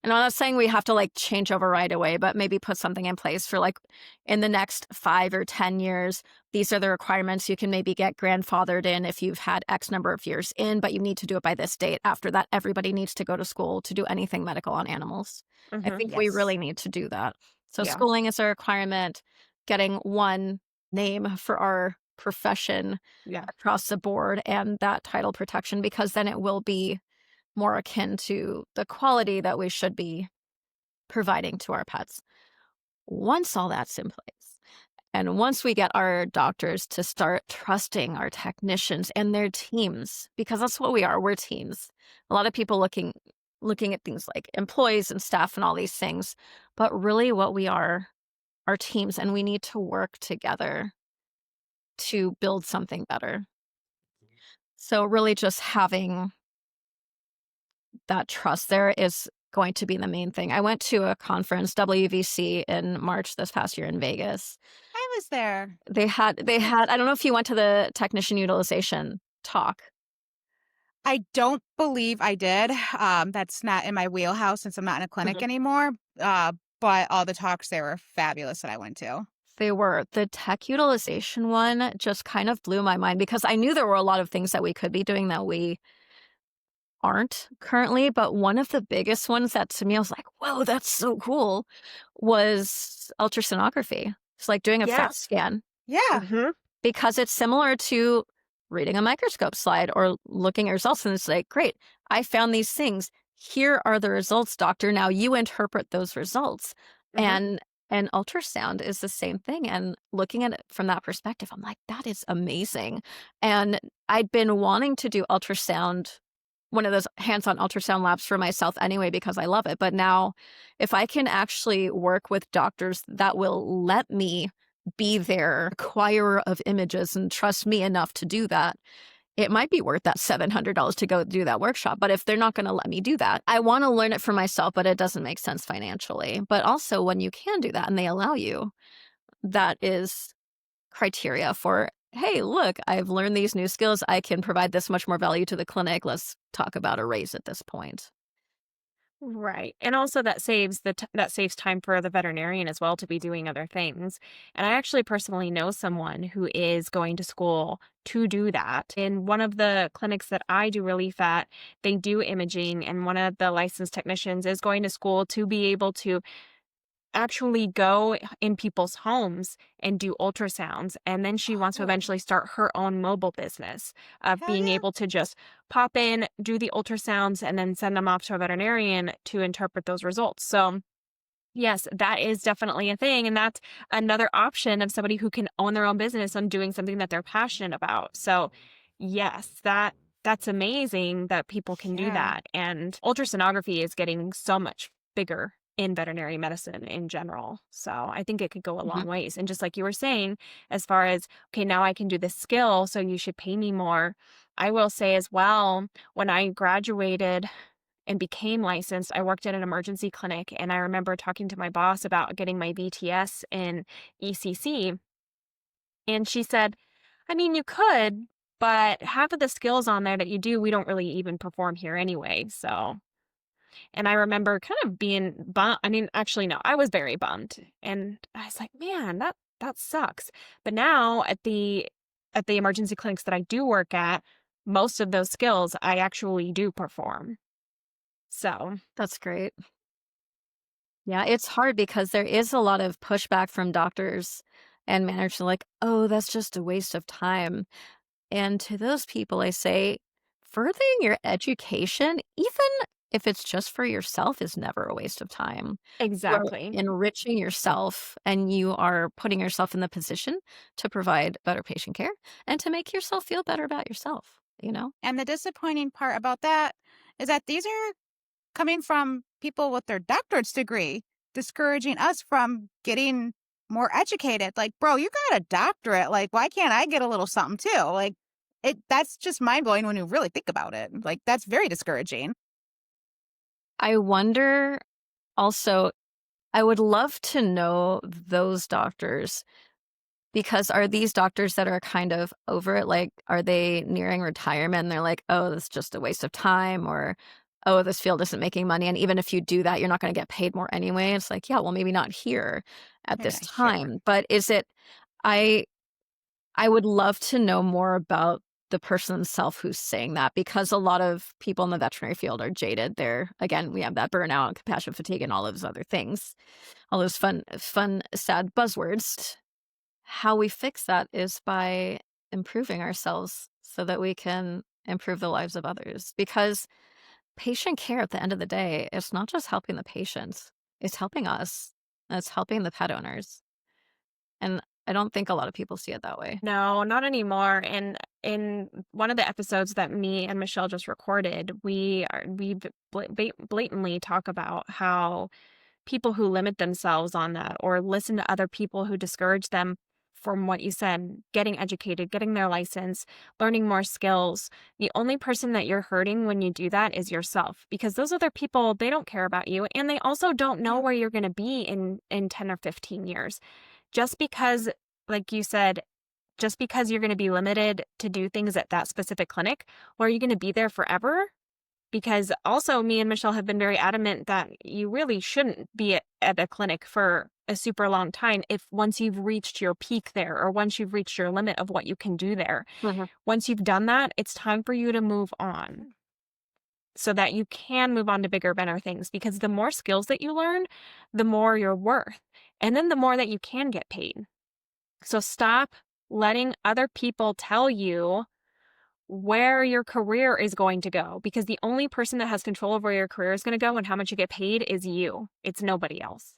Speaker 3: and I'm not saying we have to like change over right away, but maybe put something in place for like in the next 5 or 10 years. These are the requirements you can maybe get grandfathered in if you've had X number of years in, but you need to do it by this date. After that, everybody needs to go to school to do anything medical on animals. I
Speaker 1: Hmm.
Speaker 3: think we
Speaker 2: Yes.
Speaker 3: really need to do that. So
Speaker 1: Yeah.
Speaker 3: schooling is a requirement, getting one name for our profession
Speaker 1: Yeah.
Speaker 3: across the board and that title protection because then it will be more akin to the quality that we should be providing to our pets. Once all that's in place, and once we get our doctors to start trusting our technicians and their teams, because that's what we are, we're teams. A lot of people looking at things like employees and staff and all these things, but really what we are teams, and we need to work together to build something better. So really just having that trust there is going to be the main thing. I went to a conference, WVC, in March this past year in Vegas.
Speaker 2: I was there.
Speaker 3: They had I don't know if you went to the technician utilization talk.
Speaker 2: I don't believe I did. That's not in my wheelhouse since I'm not in a clinic
Speaker 3: Mhm.
Speaker 2: anymore. But all the talks there were fabulous that I went to.
Speaker 3: They were. The tech utilization one just kind of blew my mind because I knew there were a lot of things that we could be doing that we aren't currently, but one of the biggest ones that to me I was like, "Whoa, that's so cool," was ultrasonography. It's like doing a FAT
Speaker 1: Yes.
Speaker 3: scan
Speaker 2: Yeah.
Speaker 1: Hmm.
Speaker 3: because it's similar to reading a microscope slide or looking at results, and it's like, great, I found these things. Here are the results, doctor. Now you interpret those results.
Speaker 1: Mhm.
Speaker 3: And ultrasound is the same thing. And looking at it from that perspective, I'm like, that is amazing. And I'd been wanting to do ultrasound, one of those hands-on ultrasound labs for myself anyway, because I love it. But now if I can actually work with doctors that will let me be their acquirer of images and trust me enough to do that, it might be worth that $700 to go do that workshop. But if they're not going to let me do that, I want to learn it for myself, but it doesn't make sense financially. But also, when you can do that and they allow you, that is criteria for, hey, look, I've learned these new skills. I can provide this much more value to the clinic. Let's talk about a raise at this point.
Speaker 1: Right. And also that saves time for the veterinarian as well to be doing other things. And I actually personally know someone who is going to school to do that. In one of the clinics that I do relief at, they do imaging, and one of the licensed technicians is going to school to be able to actually go in people's homes and do ultrasounds, and then she wants to
Speaker 2: Oh,
Speaker 1: eventually start her own mobile business of
Speaker 2: hell
Speaker 1: being
Speaker 2: yeah.
Speaker 1: able to just pop in, do the ultrasounds, and then send them off to a veterinarian to interpret those results. So, yes, that is definitely a thing, and that's another option of somebody who can own their own business on doing something that they're passionate about. So, yes, that's amazing that people can do
Speaker 2: Yeah.
Speaker 1: that, and ultrasonography is getting so much bigger in veterinary medicine in general. So, I think it could go a long
Speaker 3: Mhm.
Speaker 1: ways, and just like you were saying, as far as, "Okay, now I can do this skill, so you should pay me more." I will say as well, when I graduated and became licensed, I worked at an emergency clinic, and I remember talking to my boss about getting my VTS in ECC, and she said, "I mean, you could, but half of the skills on there that you do, we don't really even perform here anyway." So, and I remember kind of being bummed. I mean, actually, no, I was very bummed, and I was like, "Man, that sucks." But now at the emergency clinics that I do work at, most of those skills I actually do perform. So,
Speaker 3: That's great. Yeah, it's hard because there is a lot of pushback from doctors and managers like, oh, that's just a waste of time. And to those people, I say, furthering your education, even if it's just for yourself, is never a waste of time. You are
Speaker 1: exactly.
Speaker 3: enriching yourself and you are putting yourself in the position to provide better patient care and to make yourself feel better about yourself, you know?
Speaker 2: And the disappointing part about that is that these are coming from people with their doctorate's degree, discouraging us from getting more educated. Like, bro, you got a doctorate. Like, why can't I get a little something too? Like, that's just mind blowing when you really think about it. Like, that's very discouraging.
Speaker 3: I wonder also, I would love to know those doctors. Because are these doctors that are kind of over it, like, are they nearing retirement and they're like, "Oh, this is just a waste of time," or, "Oh, this field isn't making money, and even if you do that, you're not gonna get paid more anyway." It's like, "Yeah, well, maybe not here at
Speaker 2: Maybe
Speaker 3: this
Speaker 2: not here.
Speaker 3: time." But is it I I would love to know more about the person themselves who's saying that because a lot of people in the veterinary field are jaded. They're again, we have that burnout, compassion fatigue, and all those other things, all those fun, sad buzzwords. How we fix that is by improving ourselves so that we can improve the lives of others. Because patient care at the end of the day, it's not just helping the patients, it's helping us, and it's helping the pet owners. And I don't think a lot of people see it that way.
Speaker 1: No, not anymore. And in one of the episodes that me and Michelle just recorded, we blatantly talk about how people who limit themselves on that or listen to other people who discourage them from what you said, getting educated, getting their license, learning more skills. The only person that you're hurting when you do that is yourself because those other people, they don't care about you and they also don't know
Speaker 2: Yeah.
Speaker 1: where you're going to be in 10 or 15 years. Just because like you said, just because you're going to be limited to do things at that specific clinic, or are you going to be there forever? Because also, me and Michelle have been very adamant that you really shouldn't be at a clinic for a super long time if once you've reached your peak there or once you've reached your limit of what you can do there.
Speaker 3: Mhm.
Speaker 1: Once you've done that, it's time for you to move on so that you can move on to bigger, better things. Because the more skills that you learn, the more you're worth. And then the more that you can get paid. So stop letting other people tell you where your career is going to go, because the only person that has control of where your career is going to go and how much you get paid is you. It's nobody else.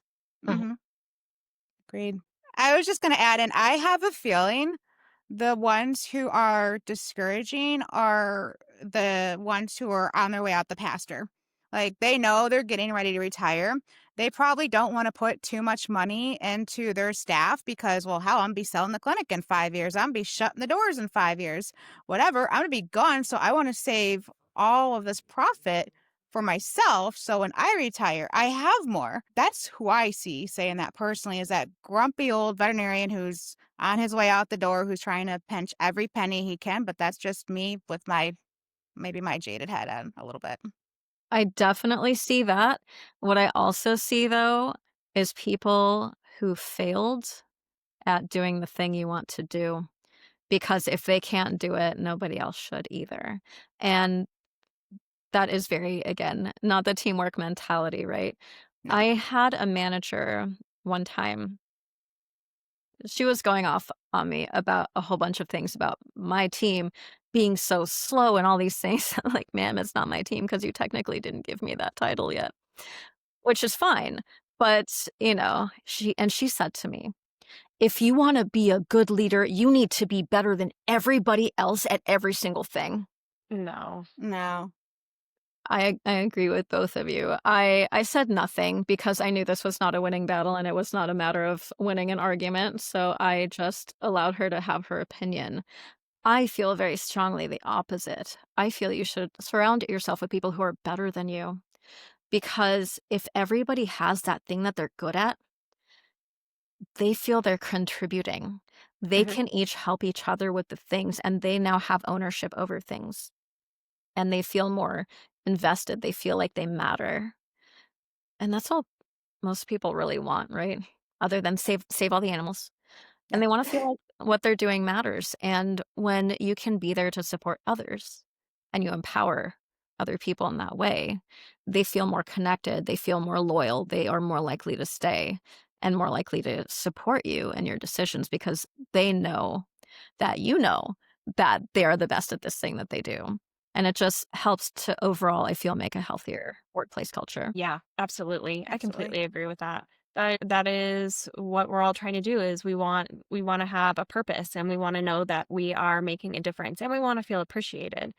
Speaker 3: Mhm.
Speaker 2: Mhm. Agreed. I was just gonna add in, I have a feeling the ones who are discouraging are the ones who are on their way out the pasture. Like, they know they're getting ready to retire. They probably don't wanna put too much money into their staff because, well, hell, Imma be selling the clinic in 5 years. Imma be shutting the doors in 5 years. Whatever, I'm gonna be gone, so I wanna save all of this profit for myself, so when I retire, I have more. That's who I see saying that personally, is that grumpy old veterinarian who's on his way out the door, who's trying to pinch every penny he can, but that's just me with my maybe my jaded head on a little bit.
Speaker 3: I definitely see that. What I also see, though, is people who failed at doing the thing you want to do, because if they can't do it, nobody else should either. And that is very, again, not the teamwork mentality, right?
Speaker 2: No.
Speaker 3: I had a manager one time. She was going off on me about a whole bunch of things about my team being so slow and all these things. I'm like, ma'am, it's not my team because you technically didn't give me that title yet, which is fine. But, she said to me, if you want to be a good leader, you need to be better than everybody else at every single thing.
Speaker 1: No.
Speaker 2: No.
Speaker 3: I agree with both of you. I said nothing because I knew this was not a winning battle and it was not a matter of winning an argument, so I just allowed her to have her opinion. I feel very strongly the opposite. I feel you should surround yourself with people who are better than you, because if everybody has that thing that they're good at, they feel they're contributing. They
Speaker 1: Mhm.
Speaker 3: can each help each other with the things, and they now have ownership over things, and they feel more invested. They feel like they matter. And that's all most people really want, right? Other than save all the animals. And
Speaker 2: Yep.
Speaker 3: they wanna feel like what they're doing matters, and when you can be there to support others, and you empower other people in that way, they feel more connected, they feel more loyal, they are more likely to stay, and more likely to support you in your decisions because they know that they are the best at this thing that they do. And it just helps to overall, I feel, make a healthier workplace culture.
Speaker 1: Yeah, absolutely. I
Speaker 2: Absolutely.
Speaker 1: completely agree with that. That is what we're all trying to do, is we want to have a purpose, and we want to know that we are making a difference, and we want to feel appreciated.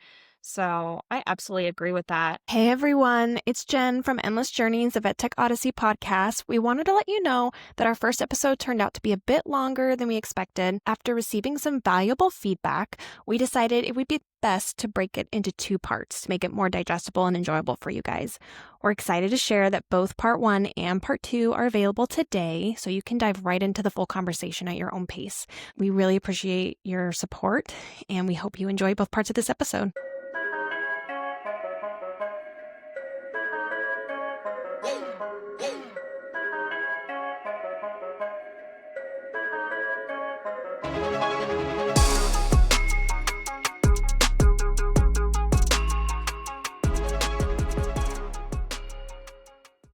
Speaker 1: So, I absolutely agree with that. Hey everyone, it's Jen from Endless Journeys, the Vet Tech Odyssey podcast. We wanted to let you know that our first episode turned out to be a bit longer than we expected. After receiving some valuable feedback, we decided it would be best to break it into two parts to make it more digestible and enjoyable for you guys. We're excited to share that both part one and part two are available today, so you can dive right into the full conversation at your own pace. We really appreciate your support, and we hope you enjoy both parts of this episode.